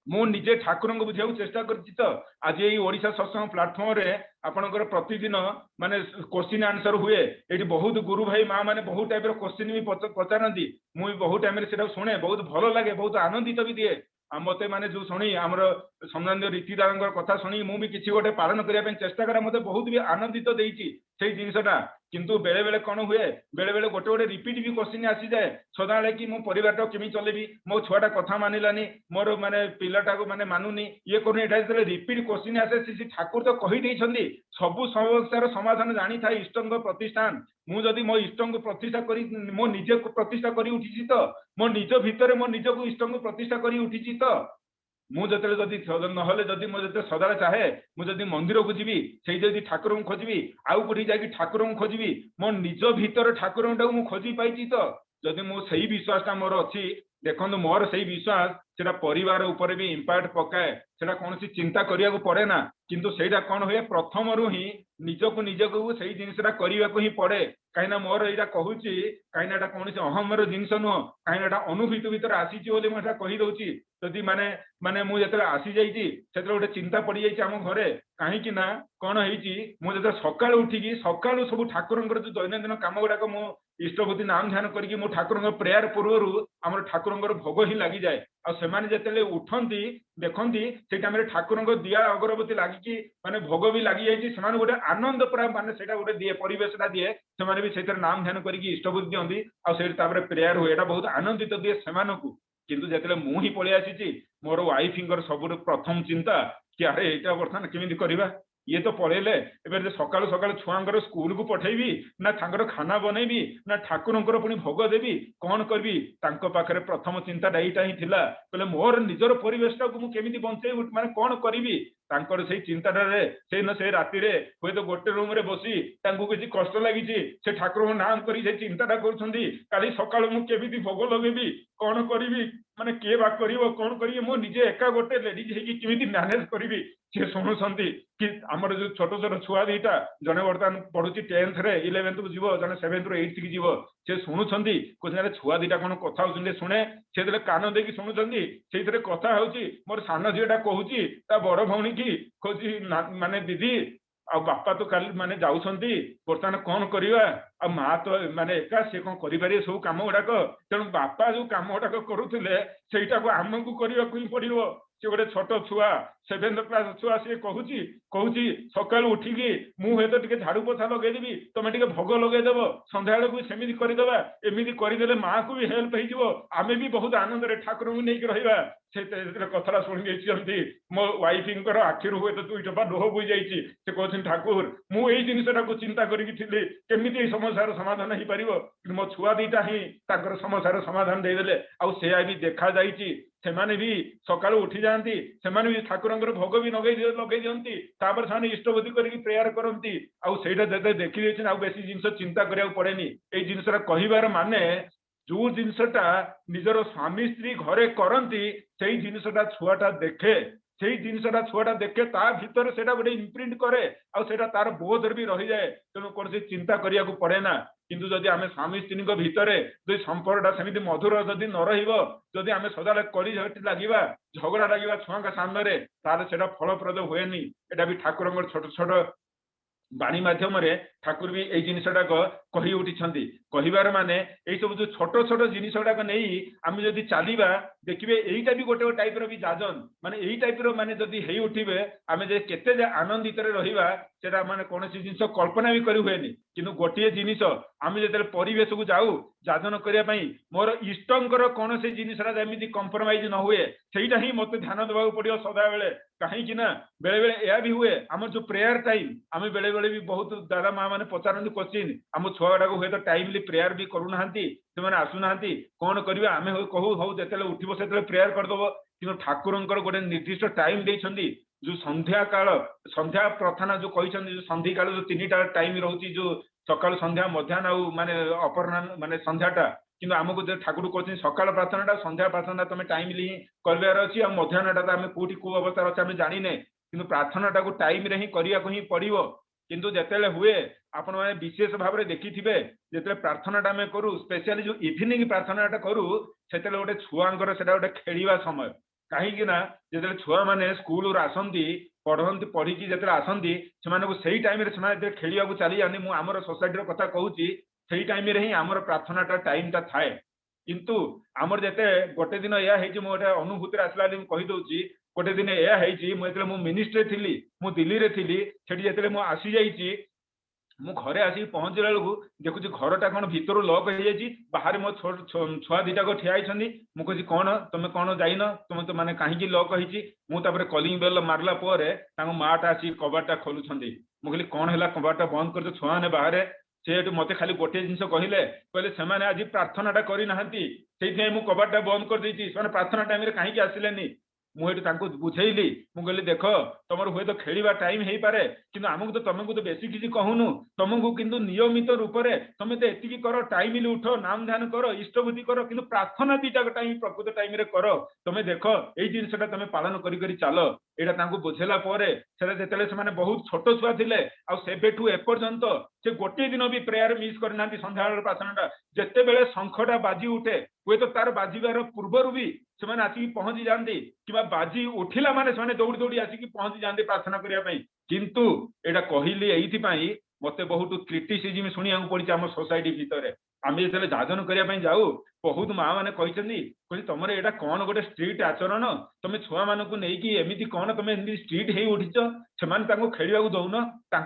मु निजे ठाकुर को बुझा चेष्टा कर आज ये ओडिशा सत्संग प्लाटफर्म रे आपनकर प्रतिदिन माने क्वेश्चन आंसर हुए ये बहुत गुरु भाई माँ माने बहुत टाइप क्वेश्चन भी पचारती मुझे बहुत टाइम से शुणे बहुत भल लगे बहुत आनंदित भी दिए मत माने जो शुणी आमर सम्बन्धीय रीतिदार कथा शुणी मुझे किसी गोटे पालन करने चेष्टा करा मत बहुत भी आनंदित देती से जिनसटा किंतु बेले बेले कौन हुए बेले बेले गोटे गोटे रिपीट भी क्वेश्चन आसी जाए सदा कि मो परिवार केमी चलेबी मो छुआटा कथा मानिलानी मोर माने पिलाटा को माने मानुनी ये करूनी एटा रिपीट क्वेश्चन आसे श्री ठाकुर तो कही सबु समस्यार समाधान जानी था इष्ट प्रतिष्ठान मु जदि मो इष्ट को प्रतिष्ठा करी मो निजे को प्रतिष्ठा करी उठी तो मो निज भितर मो निज को इष्ट को प्रतिष्ठा करी उठी तो मुझे जदि नहले जदि मुझे सदा चाहे मुझे मंदिर को जीवी से जदि ठाकुर को खोजी आउ कौटी जाकि ठाकुर को खोजी मो निज भितर ठाकुर टाक खोजी पाई तो जदि मो सही विश्वासटा मोर अच्छी देखो मोर सही विश्वास सेटा परिवार ऊपर भी इंपैक्ट पकाए सेटा कौन सी चिंता करिया को पड़े ना किंतु सेटा कौन हुए प्रथम रु ही निजको निजको सही जिनसा करने को ही पड़े कहीं मोर यहाँ कहूँ कहीं कौन से अहमर जिनस नुह कहीं अनुभूति भीतर आसी मुझे कहीदे जदि माने माने मुझे आसी जाइए गोटे चिंता पड़ जाइए आम घरे कहीं कौन हो सका उठिकी सका सब ठाकुर जो दैनंदिन कम गुड़ाक मो इष्टभूति नाम ध्यान करके मो ठाकुर प्रेयर पूर्व आम ठाकुर भोग ही लगी जाए आते उठती देखती से टाइम ठाकुर दिया अगरबत्ती लगिकी माने भोग भी लगी जाइए गोटे आनंद पूरा माने गोटे दिए परिवेशटा दिए से भी से नाम ध्यान करके इष्टभूति दिखती आपर प्रेयर हुए बहुत आनंदित दिए से किंतु जो मु ही पलि आसी मोर वाइफर सब प्रथम चिंता कि अरे यहाँ बर्तमान केमी करवा ये तो पढ़ेले एवं सका सका छुआंकर स्कूल को पठेबी ना खाना बनैबी ना ठाकुर पुणी भोग देवी कौन करी पाखे प्रथम चिंताटा यहाँ ही थिला कहले मोर निजर परिवेशटा को मुझे बंचे माने कौन करी से चिंताटे से राति हुए तो गोटे रूम रे बसी किसी कष्ट लगी से ठाकुर नाम कर चिंताटा कर सका मुझे भोग लगेबी कौन करी माने किए बा कौन करी मो निजे एका गोटे लेडीज होगी मैनेज करी सी शुणुंट कि आमर जो छोट छोट छुआ दीटा जड़े बर्तमान पढ़ुची 10th रे 11th को जीव जड़े 7th रू 8th की जीव से शुणुंट कौन छुआ दीटा कौन कथा शुणे से कान देकी शुणुंट से कथा होची मोर सान झीटा कहूची ता बड़ भौणी की खोजी माने दीदी आ बापा तो काली माने जाउछंती बर्तमान कौन करवा आ माँ तो माने एका से कौन करें सब कम गुड़ाक तेणु बापा जो कम गुड़ाक करुले सेटा को आमको करने ही पड़ो सी गोटे छोट छुआ 7th क्लास छुआ सी कहूँ सका उठिकी मुझे टे झाड़ू पोछा लगेदेवी तुम टे भोग लगेदेव संध्या को सेमती करदे एमती करदे माँ को भी हेल्प हो आमे भी बहुत आनंद ठाकुर को नहीं रहा से कथा शुणी देती मो वाइफर आखिर हुए तो 2 टपा लुह बोई जाइए से कहते ठाकुर मुझे जिनसा को चिंता कमी समस्यार समाधान हो पार कि मो छुआ दीटा ही समस्यार समाधान देदेले आया भी देखा से भी सका उठी जाती से ठाकुर भोग भी लगे दिखती से इष्टबुद्धि करके प्रेयर करती आईटा देखी बेस जिन चिंता करा पड़े ये जिनसा कहबार माने जो जिनसटा निजर स्वामी स्त्री घरे करती से जिनसटा छुआटा देखे से जिनसटा छुआटा देखे ता भीतर से गोटे इम्प्रिंट करे आटा तार बोध भी रही जाए तेणु कौन से चिंता करिया को पड़े ना किंतु जदि आम स्वामी स्त्री भितर जो संपर्कटा सेमती मधुर जदि न रही आम सदा कली लगे झगड़ा लगे छुआ सामने तार फलप्रद हुए एटा भी ठाकुर छोट छोट बाणी मध्यम ठाकुर भी यही जिनसटा कही उठी कहबार माने यही सब जो छोट छोट जिनसटाक नहीं आम जदि चलवा देखिए यहीटा भी गोटे टाइप भी जाजन माने यही टाइप माने जदि हे उठिबे आम केते आनंदित रहिबा सेटा माने कौन जिन कल्पना भी करि हुएनी किंतु गोटे जिनिस आम जो परिवेश को जाऊ जाजन करने मोर इष्टर कौन से जिनसा जमी कंप्रोमाइज न हुए सहीटा ही मत ध्यान देवा पड़ो सदा बेले कहीं बेले बेले यह भी हुए आम जो प्रेयर टाइम आम बेले बेले भी बहुत दादा माँ मैंने पचारती क्वेश्चन आम छुआ गुड़ाक हुए तो टाइमली प्रेयर भी करूना से आसुना कौन करा आम कहू हूँ जो उठब से प्रेयर करदेव कि ठाकुर गोटे निर्दिष्ट टाइम देते जो संध्या काल संध्या प्रार्थना जो कहते संधि काल जो 3टा टाइम रोचे जो सकाल संध्या मध्याह्न आउ माने अपराह्न माने संध्याटा किंतु आमको जो ठाकुर कहते सकाल प्रार्थना संध्या प्रार्थना तुम टाइमली कर अच्छी मध्याह्नटा तो आम कौटी कौ अवस्था अच्छे आम जाने कि प्रार्थनाटा को टाइम रे ही करने पड़ो किंतु जिते हुए आपण मैंने विशेष भाव में देखी थे जो प्रार्थनाटा आम करूँ स्पेशली जो इवनिंग प्रार्थनाटा करूँ से गोटे छुआंकर से गोटे खेलवा समय कहीं जो छुआ मैंने स्कूल आसती पढ़ती पढ़ी जो आसती से टाइम खेलवा को चली जाती मुझे आमर सोसाइटी कथा कहूँ से टाइम ही आमर प्रार्थनाटा टाइमटा थाए किंतु आमर जिते गोटे दिन यह गोटे अनुभूति आसला कहीदे गोटे दिन यह मुझे मिनिस्ट्री थी मुझे दिल्ली में थी से मुझे आसी जाइए मु घरे आसिक पहुंचला बेलू देखुची घरटा कौन भीतर लक हो जाए बाहर मो छुआ दीटा ठिया मुझे कौन तुम कौन जाइन तुम तो मैंने कहीं लक हो कलिंग बेल मारला माटा आसिक कबाटा खोलुंट मुझे कौन है कबाटा बंद कर छुआ ने बाहर से मत खाली गोटे जिन कहले कहले आज प्रार्थनाटा करना से कबाटा बंद कर प्रार्थना टाइम कहीं आसिले मुझे बुझेली मुझे देख तुम हुए तो खेलवा टाइम हो पारे कि आमको तो तुमको तो बेसी किसी कहूनु तुमको किंतु नियमित रूप से तुम तो एति कर टाइम उठ नाम ध्यान कर इष्टबुद्धि कर कि प्रार्थना दीटा टाइम प्रकृत टाइम कर तुम देख यही जिनसा तुम पालन कर चल यहाँ बुझेला से बहुत छोट छुआ थे आठू एपर्यंत से गोटे दिन भी प्रेयर मिस करना संध्या प्रार्थनाटा जिते बड़े शंखटा बाजी उठे हुए तो तार बाजार पूर्वर भी से आसिक पहुंची जाती कि बाजी उठिला माने दौड़ी दौड़ी आसिक पहुंची जाती प्रार्थना करने किंतु एटा कहली यही मत बहुत क्रिटिसिजम शुणा पड़ी आम सोसाइटी भितर आम जो जाजन करने जाऊ बहुत माँ मैंने कहते तुम यहाँ कौन गोटे स्ट्रीट आचरण तुम छुआ मानक नहीं एमती कौन तुम स्ट्रीट हो उठिच से खेलवा दौन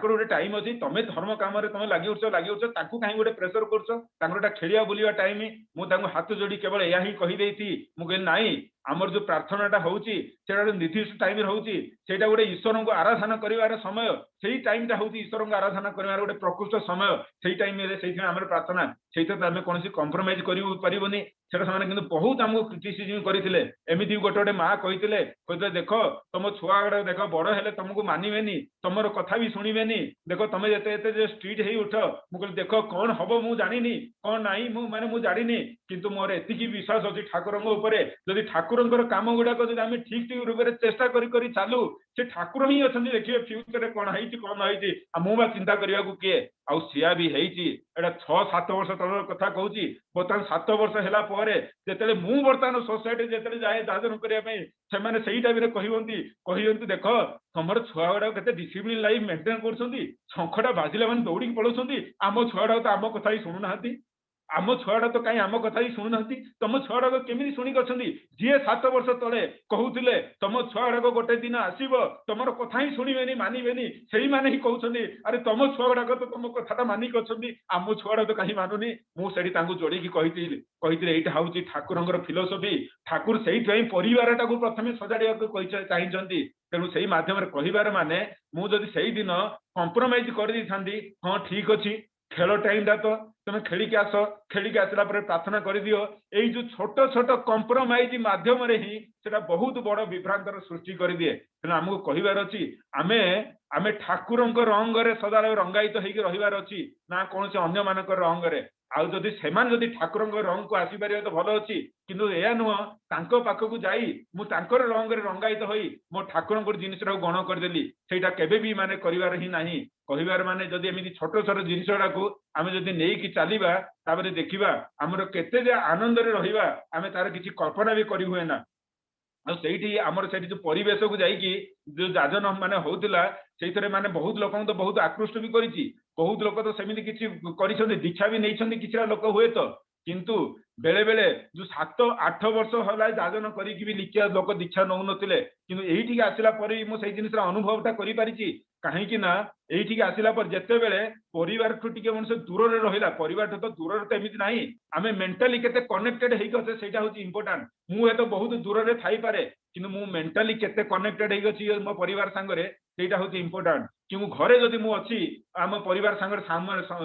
गोटे टाइम अच्छी तुम धर्म कम तुम लगे कहीं गोटे प्रेसर कर खेलिया बुलवा टाइम मुझे हाथ जोड़ी केवल यह ही कहीदे मुझे नाई आमर जो प्रार्थनाटा होची निर्दिष्ट टाइम रोचे से गोटे ईश्वर को आराधना कर समय से टाइमटा हूँ ईश्वर को आराधना कर गोटे प्रकृष्ट समय से टाइम आम प्रार्थना से आम कौन कंप्रोमाइज करनी से बहुत आमको क्रिटिसिजम करते एमती गोटे गोटे माँ कहते देख तुम छुआ गुड़ा देख बड़ हेले तुमको मानवे तुम कथा भी शुणे देख तुम जो स्ट्रीट हो उठ मुझे देख कौन हम मुझे जानी कौन नाई माने मुझे जानी किंतु मोर एति विश्वास अच्छी ठाकुर जदि ठाकुर काम गुड़ाक ठीक ठीक रूप से चेष्टा कर चालू से ठाकुर ही अच्छा देखिए फ्यूचर कौन है कौन है मुझे चिंता करने को किए आउ सिया भी है 6-7 वर्ष तल कथा कहूँ बर्तमान 7 वर्ष है जिते मु बर्तमान सोसाइटी जिते जाए दादन करने से टाइम कहते देख तुम छुआ गुड़ा के डिसिप्लिन लाइफ मेंटेन कर शंखटा बाजिला मैंने दौड़ी पलाउं आम छुआ गुड़ा तो आम कथा ही शुणुना आम छुआटा तो कहीं आम कथा ही शुणुना तुम छुआटा केमी शुणिक जी 7 वर्ष तले कहते तुम छुआड़ाक गोटे दिन आसब तुम कथा ही शुणे मानवे से मैंने ही कहते अरे तुम छुआ गुड़ाक तो तुम कथा मानिक अच्छा आम छुआटा तो कहीं मानुनी मुझे जोड़ी कही यहाँ हूँ ठाकुर फिलोसफी ठाकुर से परिवार टाक प्रथम सजाड़ा चाहिए तेणु से मध्यम कहबार माने मुझे दिन कंप्रोमाइज कर हाँ ठीक अच्छे खेल टाइम टा तो तुम खेलिक आस खेलिक आसला प्रार्थना कर दियो यही जो छोट छोट कंप्रोमाइज मध्यम ही सेटा बहुत बड़ विभ्रांतर सृष्टि कर दिए तेणु आमको कहबार अच्छी आमे आमे ठाकुर रंग सदा रंगायित होकर रहीबार अच्छी ना कौन से अन्य मान रंग आउ जदि सेमान जदि ठाकुर रंग को आसीपार तो भल अच्छी किंतु यह नुह पाखक जाई मु तांकर रंग रंगायित होई मो ठाकुर जिनिस गण करदेली सेटा केबे भी माने करिवार ही नाही कहबार माने जदि एमती छोट छोट जिनिसटा को आम जदि नहीं चलवा तापर देखा आमर केते जे आनंद रहिबा आमे तार किसी कल्पना भी करि हुए ना आमर से जो परिवेश को जाइकी जो जाजन माने होउतिला से माने बहुत लोक तो बहुत आकृष्ट भी करिछि बहुत लोक तो सेमिति किछि करिसथि दीक्षा भी नहीं किछि लोक हुए तो किंतु बेले बेले जो 7-8 वर्ष होला जाजन करिकि भी लिखिया लोक दीक्षा नौ नथिले किंतु एठी आसिला परे मो सेइ जिनिसरा अनुभवटा करि पारिछि कहीं ना ये आसला पर जिते बेले परिवार ठू टे मनुष्य दूर में रहा परिवार तो दूर तो एमती ना आम मेंटाली केते कनेक्टेड होते सेटा हूँ इंपोर्टाट मुझे तो बहुत दूर में थाई पारे कि मु मेंटाली केते कनेक्टेड होगी मो परिवार सांगरे सेटा हूँ इंपोर्टाट कि मु घरे जदि मु अच्छी आम परिवार सांगरे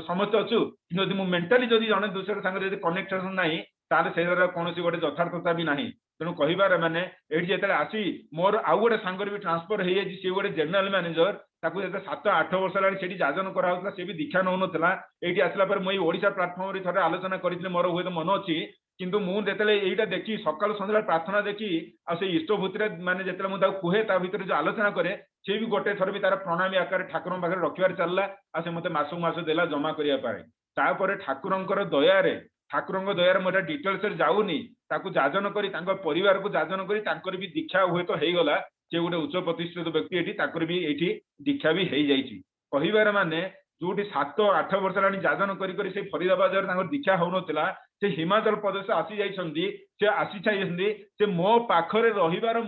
समस्त अच्छु कि मु मेंटाली जदि जड़े दूसरे सांगरे कनेक्टेड ना ताले से कौन गोटे यथार्थता भी ना तेणु कहबार माने ये जो आसी मोर आउ गोटे सांगर भी ट्रांसफर हो जाए सी गोटे जनरल मैनेजर ताकू जो 7-8 वर्ष है जाजन कराला सी भी दीक्षा नौ नाला ये आसला मुझे ओडिशा प्लाटफर्म थे आलोचना करी मोर हुए तो मन अच्छी किंतु मुझे यहाँ देखी सकाल सन्ध्या प्रार्थना देखी आ इष्टभूति माने जो मुझे कहे ता भर जो आलोचना करे सी भी गोटे थर भी तार प्रणामी आकार ठाकुर पाखे रखिबार चलला आ से मत मासक मास देला जमा करने ठाकुर दयारे ठाकुर दयार मोटा डिटेल्स जाऊनी ताकू जाजन करी परिवार को जाजन करी भी दीक्षा हुए तो गला से गोटे उच्च प्रतिष्ठित व्यक्ति ये भी ये दीक्षा भी हो जाइए कहबार माने जो 7-8 वर्ष है जाजन करी फरीदाबाद दीक्षा हो नाला से हिमाचल प्रदेश आसी जाइए से आसी चाहिए से मो पाखरे रहिबार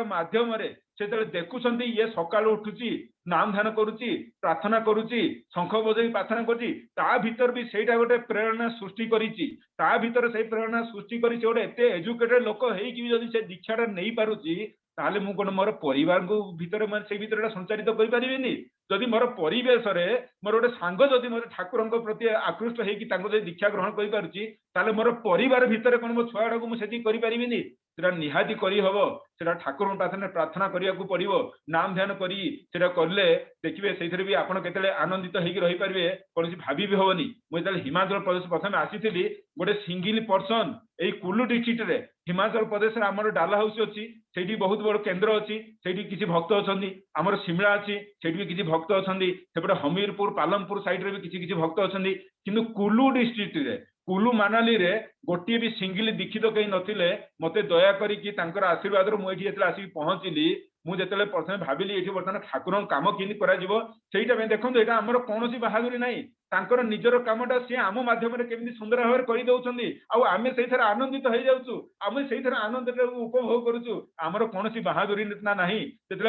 माध्यम से देखुं ये सकाल उठुची नाम ध्यान करुच्ची प्रार्थना करुच्ची शंख बजाई प्रार्थना करुच्ची ता भीतर भी सेटा गोटे प्रेरणा सृष्टि करिछि ता भीतर से प्रेरणा सृष्टि करिछि गोटे एते एजुकेटेड लोक हेकि जदि से दीक्षाटा नहीं पारुछि ताले मु कोन मोर परिवार को भीतर मन से भीतर संचारित करि परिबेनी जदि मोर परिवेश रे मोर गोटे सांग जदि मोर ठाकुर प्रति आकृष्ट हेकि तांको जदि दीक्षा ग्रहण करि पारुछि ताले मोर परिवार भीतर कोन मो छुआडा को मु सेति करि परिबेनी सेटा निहाती करि हबो सेटा ठाकुर प्रार्थना करिया को पड़िबो नाम ध्यान करी सेटा करले देखिए से भी आपड़ के आनंदित होकर रही पारे कौन भाभी भी हेनी मुझे हिमाचल प्रदेश प्रथम आसी गोटे सिंगल पर्सन यही कुल्लू डिस्ट्रिक्ट रे हिमाचल प्रदेश आमर डाला हाउस अच्छी से बहुत बड़ केन्द्र अच्छी से किसी भक्त अच्छा आमर शिमला अच्छी से भी किसी भक्त अच्छा सेपटे हमीरपुर पालमपुर साइड रे भी किसी भक्त अच्छा किंतु कुल्लू डिस्ट्रिक्ट रे कुल्लू मनाली रे गोटे भी सिंगल दीक्षित कहीं नथिले मते दया करिकी तांकर आशीर्वाद मुझे आसिक पहुंचली मुझे प्रथम भाविली ये बर्तमान ठाकुर कम केटा देखो यहाँ आमर कौन बाहादुरी ना तांकर निजर कामटा सी आम माध्यम केमी सुंदर भाव करदे आम से आनंदित हो जाऊँ आम से आनंद उपभोग करुचु आमर कौन बाहादुरी ना ना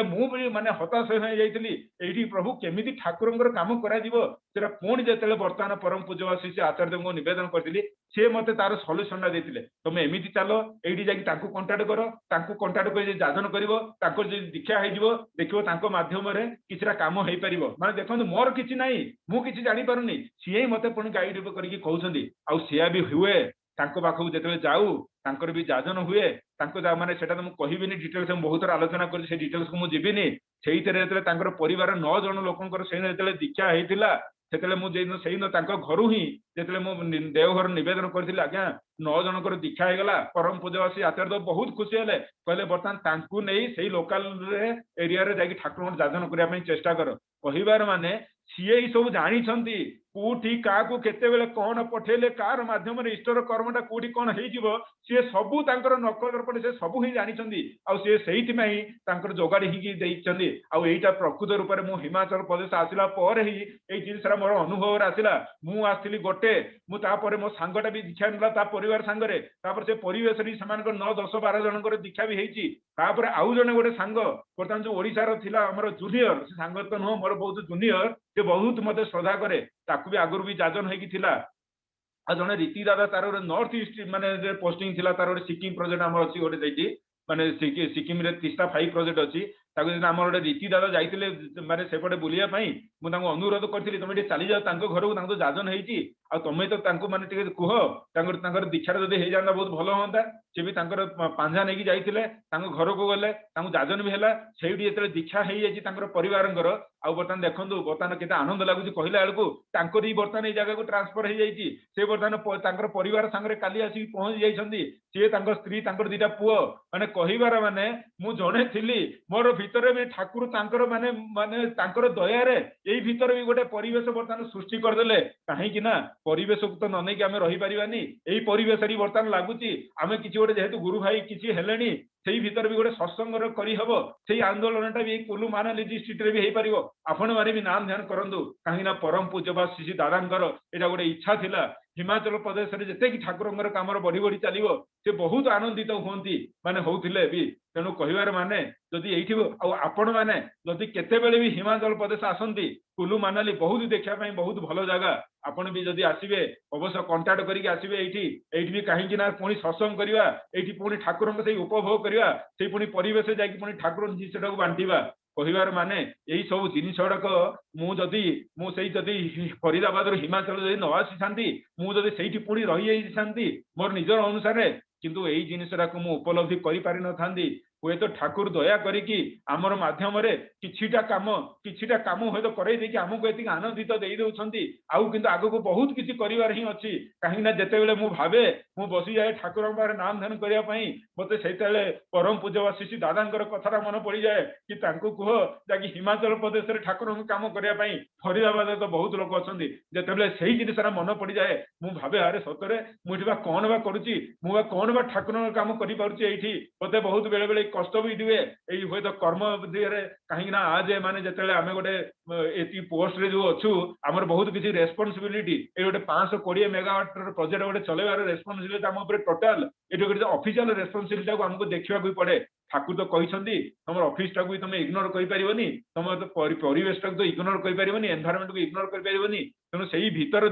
मुझे माने हताश हो जाइली ये प्रभु केमी ठाकुर कम कर पुणी जो बर्तमान परम पूज्यवासी से आचार्य को निवेदन करी सी मत तार सल्यूशन देते तुम एमती चल ये कंटाक्ट कर जाजन कर दीक्षा हो देखो मध्यम किसी काम हो पार माने देखो मोर किसी ना मुझे जापर सी मत पुणी गाइड करके कहते आया भी हुए पाखक जो जाऊ तांकर भी जाजन हुए माने सेटा तो मुझे डिटेल्स बहुत थर आलोचना कर डिटेल्स को मुझे जीविनी से परिवार 9 जन लोक से दीक्षा होता से मुझे घर ही जो मो देवघर निवेदन करी आज्ञा 9 जनकर दीक्षा होगा परम पूजवासी आचार्य तो बहुत खुशी है कहले बर्तमान नहीं से लोकाल एरिया रे जाकि ठाकुर जाजन करने चेष्टा कर कहबार माने सी सब जानी कोठी काकू केतेबेले कौन पठेले कार माध्यम ईश्वर कर्मटा कोठी कौन हो सी सबू नकल पड़े से सबू ही जानी आउ जोगाड़ी होईटा प्रकृत रूप में मु हिमाचल प्रदेश आसला ही यही जिनसा मोर अनुभव आसला मु आसली गोटे मुझे मो सांगटा भी दीक्षा ना परिवार सांगे से परिवेश 9 10 12 जनकर दीक्षा भी होती आउ जने गोटे सांग बर्तमान जो ओडिशार थिला हमर जूनियर से सांग तो नुह मोर बहुत जूनियर से बहुत मत श्रद्धा करे ताकू भी आगुरी भी जाजन होगी थिला आ जने रीति दादा तार नॉर्थ ईस्ट माने पोस्टिंग थिला तार सिक्किम प्रोजेक्ट आम अच्छी गोटे जाइए माने सिक्किम रे तिस्ता 5 प्रोजेक्ट अच्छी आम गोटे रीति दादा जाइए माने सेपटे बुलिया मुझे अनुरोध करी तुम चली जाओ घर को जाजन होती तुम तो माने कह दीक्षार जब हो जाता बहुत भल हाँ सी भी पांझा नहीं जाते घर को गले जाजन भी है से दीक्षा हो जाए परिवार बर्तमान देखो बर्तमान के आनंद लगुच कहला बेलू ही बर्तमान ये जगह को ट्रांसफर हो जाए से बर्तमान परिवार सांगे काली आसिक पहुंची जाइए सी स्त्री दीटा पुओ माने कहबार माने मु जड़े थी मोर भितर भी ठाकुर माने माने दयारे यही भितर भी गोटे परिवेश बर्तमान सृष्टि करदे कहीं परिवेश को तो न नहीं आम रही पारानी यही परिवेश बर्तमान लगुच आम कि गोटे जेहेतु गुरु भाई किसी हेले से भीतर भी गोटे सत्संग करहब से आंदोलन भी कुल्लू मानाली डिस्ट्रिक्ट रे भी हो पार आपण मैंने भी नाम ध्यान करूँ कहीं परम पूज्यपा श्री दादांकर यहाँ गोटे इच्छा थिला हिमाचल प्रदेश में जिते ठाकुर काम बढ़ी बढ़ी चलो से बहुत आनंदित होती माने होते भी तेणु कहबार माने जदि ये आपण मैंने जदि केतेबेले भी हिमाचल प्रदेश आसती कुल्लू मानाली बहुत देखापी बहुत भल जगह आपण भी जदि आसबे अवश्य कंटाक्ट करके आसबे ये भी कहीं पुणी सत्संग करवा ये पुणी ठाकुर से उपभोग करवा से पुणी परिवेश जाकि ठाकुर जिनसा बांटा कहबार माने यही सब जिनिस गुड़ाक मुझे फरीदाबाद हिमाचल जब न आसी मुझे से पुणी रही मोर निजर अनुसार किंतु यही जिनिसटा मुझे उपलब्धि कर पारि न था हुए तो ठाकुर दया करिकी आमर माध्यम किछिटा काम हुए तो करई देकी हमको एति आनंदित दे दउछंती आउ किंतु आगो को बहुत किछि करिवार ही अछि कहीं ना जेते बेले मु भाबे मु बसी जाए ठाकुर पारे नाम ध्यान करिया पई मते सेतेले परम पूज्य श्री दादांकर कथारा मन पड़ी जाए कि तांको कह जाकि हिमाचल प्रदेश रे ठाकुर काम करिया पई फरीदाबाद तो बहुत लोक अछंती जेते बेले सेही जिनिसरा मन पड़ी जाए मु भाबे अरे सतरे मुठिबा कोन बा करूची मुबा कोन बा ठाकुर काम करि पारुची एठी मते बहुत बेले बेले कष्ट भी दिए यही हुए तो कर्म दिए कहीं आज माने जिते आम गोटे ये पोस्ट रे जो अच्छु आमर बहुत किसी रेस्पॉन्सिबिलिटी ये गोटे 520 मेगावाट प्रोजेक्ट गोटे चलेबार रेस्पॉन्सिबिलिटी आम टोटाल ये ऑफिशियल रेस्पॉन्सिबिलिटी को हमको देखा पड़े ठाकुर तो कहते तुम ऑफिस टाक भी तुम इग्नोर कर तुम तो परिवेश टाक तो इग्नोर कर एनवायरनमेंट को इग्नोर कर तेणु से भीतर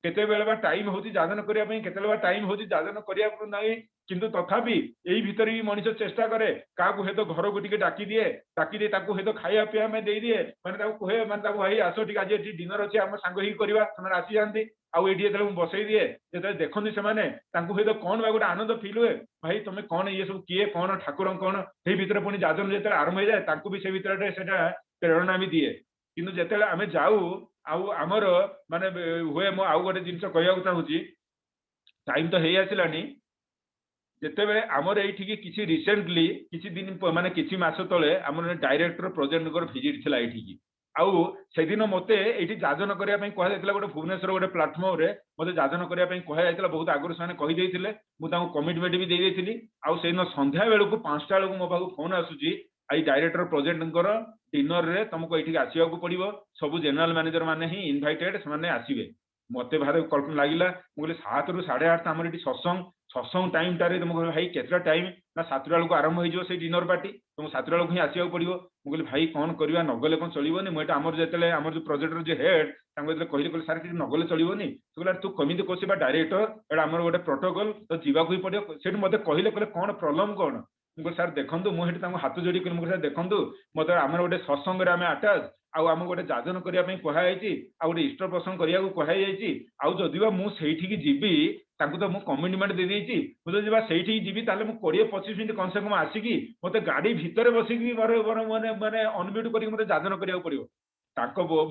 केते टाइम होती जाजन करने केते टाइम होती जाजन करना किंतु तथापि यही भीतर भी मनीष चेष्टा करे क्या तो घर को डाकी दिए तो खाया पीवा में दे दिए मैंने कहे मैंने भाई आस टी आज डिनर अच्छे आम सांग ही करवा से आसी जाती आउ ये बसई दिए जो देखते से कौन बा गोटे आनंद फिल हुए भाई तुम कौन ये सब किए कौन ठाकुर कौन से भीतर पुणी जाजन जो आरंभ हो जाए भी से भीतर से प्रेरणा भी दिए किंतु जिते आम जाऊ आमर माने हुए मो आउ गोटे जिन कहूँ चाहूँगी टाइम तो हो आसलानी जितेबले आमर ये किसी रिसेंटली किसी दिन माने किसी मास तले आम डायरेक्टर प्रोजेक्ट भिजिट थी ये आउ से दिन मत ये जाजन करने कहला गोटे भुवनेश्वर गोटे प्लाटफर्म रे मत जाजन करने कहला बहुत आगुरी से कहीदे मुझे कमिटमेंट भी देती आउ से दिन संध्या बेलू 5टा बेलू मो पाक फोन आसूसी आई डायरेक्टर प्रोजेक्ट डिनर रे तुमको ये आसवा पड़ो सब जनरल मैनेजर मैंने ही इनभाइटेड से आसवे मत भार कल्पना लगे मुझे 7 ରୁ 8:30 आम ये सत्संग टाइम टारे तुमको भाई केतटा टाइम ना 7टा बेलू आरंभ हो से डिनर पार्टी तुम 7टा बेलू ही आसवा पड़ो मुझे भाई कौन करवा नगले कौन चलोनी मुझे आमर जो आम जो प्रोजेक्टर जो हेड कहले सार कि नगले चलोनी तू कमी कह डायरेक्टर एटा आमर गोटे प्रोटोकॉल तो जावाक ही पड़ो से मत कहले कौन प्रॉब्लम कौन मुझे सार देखूँ मुझे हाथ जोड़ी मुझे देखूँ मत आम गोटे सत्संग आम आटाच आम गोटे जाजन करने कहुई गोटे इष्ट प्रसंग करने को कहुई आदि मुझे जीवी तो मुझे कमिटमेंट दे देती मुझे जब से जीवी 20-25 मिनट कम से कम आसिकी मत गाड़ी भितर बसिकी माने माने अनम्यूट करके मत जाजन करने पड़ो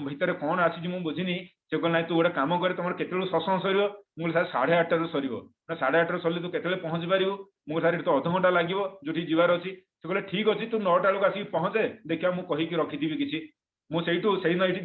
भितर कौन आसी मुझे बुझीनी से कहना तू गोटे कम कर तुम केत सत्संग सर मुझे सार 8:30 सर 8:30 सरले तू केत पहुँच पारू मुझे सार तो अध घंटा लगे जो जीवार अच्छी से कहले ठीक अच्छे तू 9टा बेलू आसिक पहुँचे देखा मुझे कहीकि रखी किसी ମୁଁ ସେଇଠୁ ସେଇଦିନ ଏଇଠି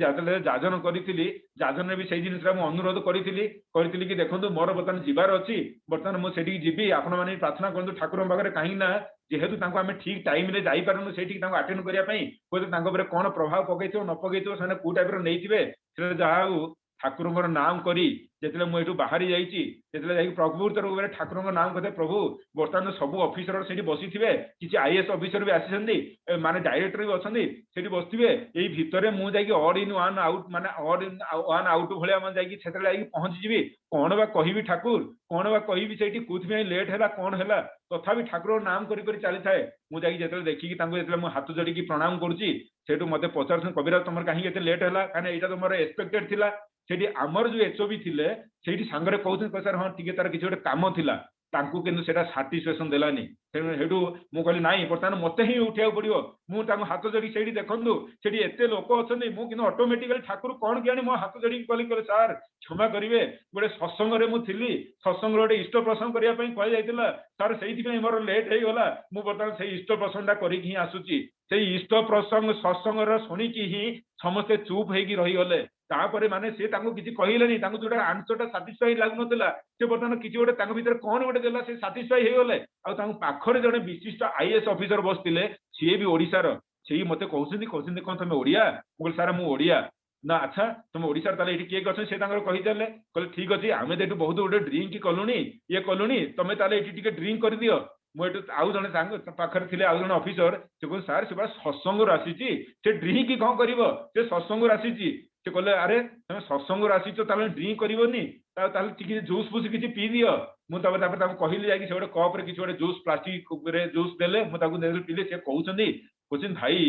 ଯାଜନ କରିଥିଲି, ଯାଜନରେ ବି ସେଇ ଜିନିଷଟା ମୁଁ ଅନୁରୋଧ କରିଥିଲି କି ଦେଖନ୍ତୁ ମୋର ବର୍ତ୍ତମାନ ଯିବାର ଅଛି, ବର୍ତ୍ତମାନ ମୁଁ ସେଠିକି ଯିବି, ଆପଣମାନେ ପ୍ରାର୍ଥନା କରନ୍ତୁ ଠାକୁରଙ୍କ ପାଖରେ, କାହିଁକି ନା ଯେହେତୁ ତାଙ୍କୁ ଆମେ ଠିକ ଟାଇମରେ ଯାଇପାରୁନୁ ସେଇଠିକି ତାଙ୍କୁ ଆଟେଣ୍ଡ କରିବା ପାଇଁ, ହୁଏତ ତାଙ୍କ ଉପରେ କଣ ପ୍ରଭାବ ପକେଇଥିବ ନ ପକେଇଥିବ, ସେମାନେ କୋଉ ଟାଇପର ନେଇଥିବେ, ସେଟା ଯାହା ହଉ ଠାକୁରଙ୍କର ନାମ କରି ଯେତେବେଳେ ମୁଁ ଏଠୁ ବାହାରି ଯାଇଛି, ଯେତେବେଳେ ଯାଇକି ପ୍ରଭୁତ୍ୱର ଉପରେ ଠାକୁରଙ୍କ ନାମ କଥା, ପ୍ରଭୁ ବର୍ତ୍ତମାନ ସବୁ ଅଫିସର ସେଠି ବସିଥିବେ, କିଛି IAS ଅଫିସର ବି ଆସିଛନ୍ତି, ମାନେ ଡାଇରେକ୍ଟର ବି ଅଛନ୍ତି ସେଠି ବସିଥିବେ, ଏଇ ଭିତରେ ମୁଁ ଯାଇକି ଅଡ୍ ଇନ୍ ୱାନ୍ ଆଉଟ୍, ମାନେ ଅଡ୍ ଇନ୍ ୱାନ୍ ଆଉଟ୍ ଭଳିଆ ମାନେ ଯାଇକି ସେତେବେଳେ ଯାଇକି ପହଞ୍ଚିଯିବି, କଣ ବା କହିବି ଠାକୁର, କଣ ବା କହିବି ସେଇଠି କୋଉଥିପାଇଁ ଲେଟ୍ ହେଲା, କଣ ହେଲା, ତଥାପି ଠାକୁରଙ୍କ ନାମ କରି କରି ଚାଲିଥାଏ। ମୁଁ ଯାଇକି ଯେତେବେଳେ ଦେଖିକି ତାଙ୍କୁ ଯେତେବେଳେ ମୁଁ ହାତ ଯୋଡ଼ିକି ପ୍ରଣାମ କରୁଛି, ସେଠୁ ମତେ ପଚାରୁଛନ୍ତି କବିରାଜ ତମର କାହିଁକି ଏତେ ଲେଟ୍ ହେଲା, କାହିଁକି ଏଇଟା ତ ମୋର ଏକ୍ସପେକ୍ଟେଡ ଥିଲା। ସେଠି ଆମର ଯୋଉ HOB ଥିଲେ ସେଇଠି ସାଙ୍ଗରେ କହୁଛନ୍ତି ସାର୍ ହଁ ଟିକେ ତାର କିଛି ଗୋଟେ କାମ ଥିଲା, ତାଙ୍କୁ କିନ୍ତୁ ସେଟା ସାଟିସ୍ଫାକ୍ସନ ଦେଲାନି। ସେଠୁ ମୁଁ କହିଲି ନାଇଁ ବର୍ତ୍ତମାନ ମତେ ହିଁ ଉଠିବାକୁ ପଡିବ, ମୁଁ ତାଙ୍କୁ ହାତ ଯୋଡି ସେଇଠି ଦେଖନ୍ତୁ ସେଠି ଏତେ ଲୋକ ଅଛନ୍ତି, ମୁଁ କିନ୍ତୁ ଅଟୋମେଟିକାଲି ଠାକୁର କଣ କିଆଣି ମୋ ହାତ ଯୋଡିକି କହିଲି ସାର୍ କ୍ଷମା କରିବେ, ଗୋଟେ ସତ୍ସଙ୍ଗରେ ମୁଁ ଥିଲି, ସତ୍ସଙ୍ଗର ଗୋଟେ ଇଷ୍ଟ ପ୍ରସଙ୍ଗ କରିବା ପାଇଁ କୁହାଯାଇଥିଲା ସାର୍, ସେଇଥିପାଇଁ ମୋର ଲେଟ୍ ହେଇଗଲା, ମୁଁ ବର୍ତ୍ତମାନ ସେଇ ଇଷ୍ଟ ପ୍ରସଙ୍ଗଟା କରିକି ହିଁ ଆସୁଛି। ସେଇ ଇଷ୍ଟ ପ୍ରସଙ୍ଗ ସତ୍ସଙ୍ଗର ଶୁଣିକି ହିଁ ସମସ୍ତେ ଚୁପ୍ ହେଇକି ରହିଗଲେ। ତାପରେ ମାନେ ସେ ତାଙ୍କୁ କିଛି କହିଲେନି, ତାଙ୍କୁ ଯୋଉଟା ଆନ୍ସରଟା ସାଟିସ୍ଫାଇ ଲାଗୁନଥିଲା, ସେ ବର୍ତ୍ତମାନ କିଛି ଗୋଟେ ତାଙ୍କ ଭିତରେ କଣ ଗୋଟେ ଦେଲା, ସେ ସାଟିସ୍ଫାଇ ହେଇଗଲେ। ଆଉ ତାଙ୍କ ପାଖରେ ଜଣେ ବିଶିଷ୍ଟ IAS ଅଫିସର ବସିଥିଲେ, ସିଏ ବି ଓଡ଼ିଶାର, ସେଇ ମତେ କହୁଛନ୍ତି କଣ ତମେ ଓଡ଼ିଆ? ମୁଁ କହିଲି ସାର୍ ମୁଁ ଓଡ଼ିଆ। ନା ଆଚ୍ଛା ତମେ ଓଡ଼ିଶାର, ତାହେଲେ ଏଠି କିଏ ଅଛନ୍ତି? ସେ ତାଙ୍କର କହିଦେଲେ, କହିଲେ ଠିକ ଅଛି ଆମେ ତ ଏଠୁ ବହୁତ ଗୋଟେ ଡ୍ରିଙ୍କ କଲୁଣି, ଇଏ କଲୁଣି, ତମେ ତାହେଲେ ଏଠି ଟିକେ ଡ୍ରିଙ୍କ କରିଦିଅ। ମୁଁ ଏଠୁ ଆଉ ଜଣେ ତାଙ୍କ ପାଖରେ ଥିଲେ ଆଉ ଜଣେ ଅଫିସର, ସେ କହିଲେ ସାର୍ ସେ ବା ସତ୍ସଙ୍ଗରୁ ଆସିଛି, ସେ ଡ୍ରିଙ୍କ କଣ କରିବ, ସେ ସତ୍ସଙ୍ଗରୁ ଆସିଛି। ସେ କହିଲେ ଆରେ ତମେ ସତ୍ସଙ୍ଗରୁ ଆସିଛ ତାହେଲେ ଡ୍ରିଙ୍କ କରିବନି, ତାହେଲେ ଟିକେ ଜୁସ୍ ଫୁସ୍ କିଛି ପିଇ ଦିଅ। ମୁଁ ତାପରେ ତାଙ୍କୁ କହିଲି ଯାଇକି ସେ ଗୋଟେ କପରେ କିଛି ଗୋଟେ ଜୁସ୍, ପ୍ଲାଷ୍ଟିକରେ ଜୁସ୍ ଦେଲେ, ମୁଁ ତାକୁ ପିଇଲି। ସେ କହୁଛନ୍ତି ଭାଇ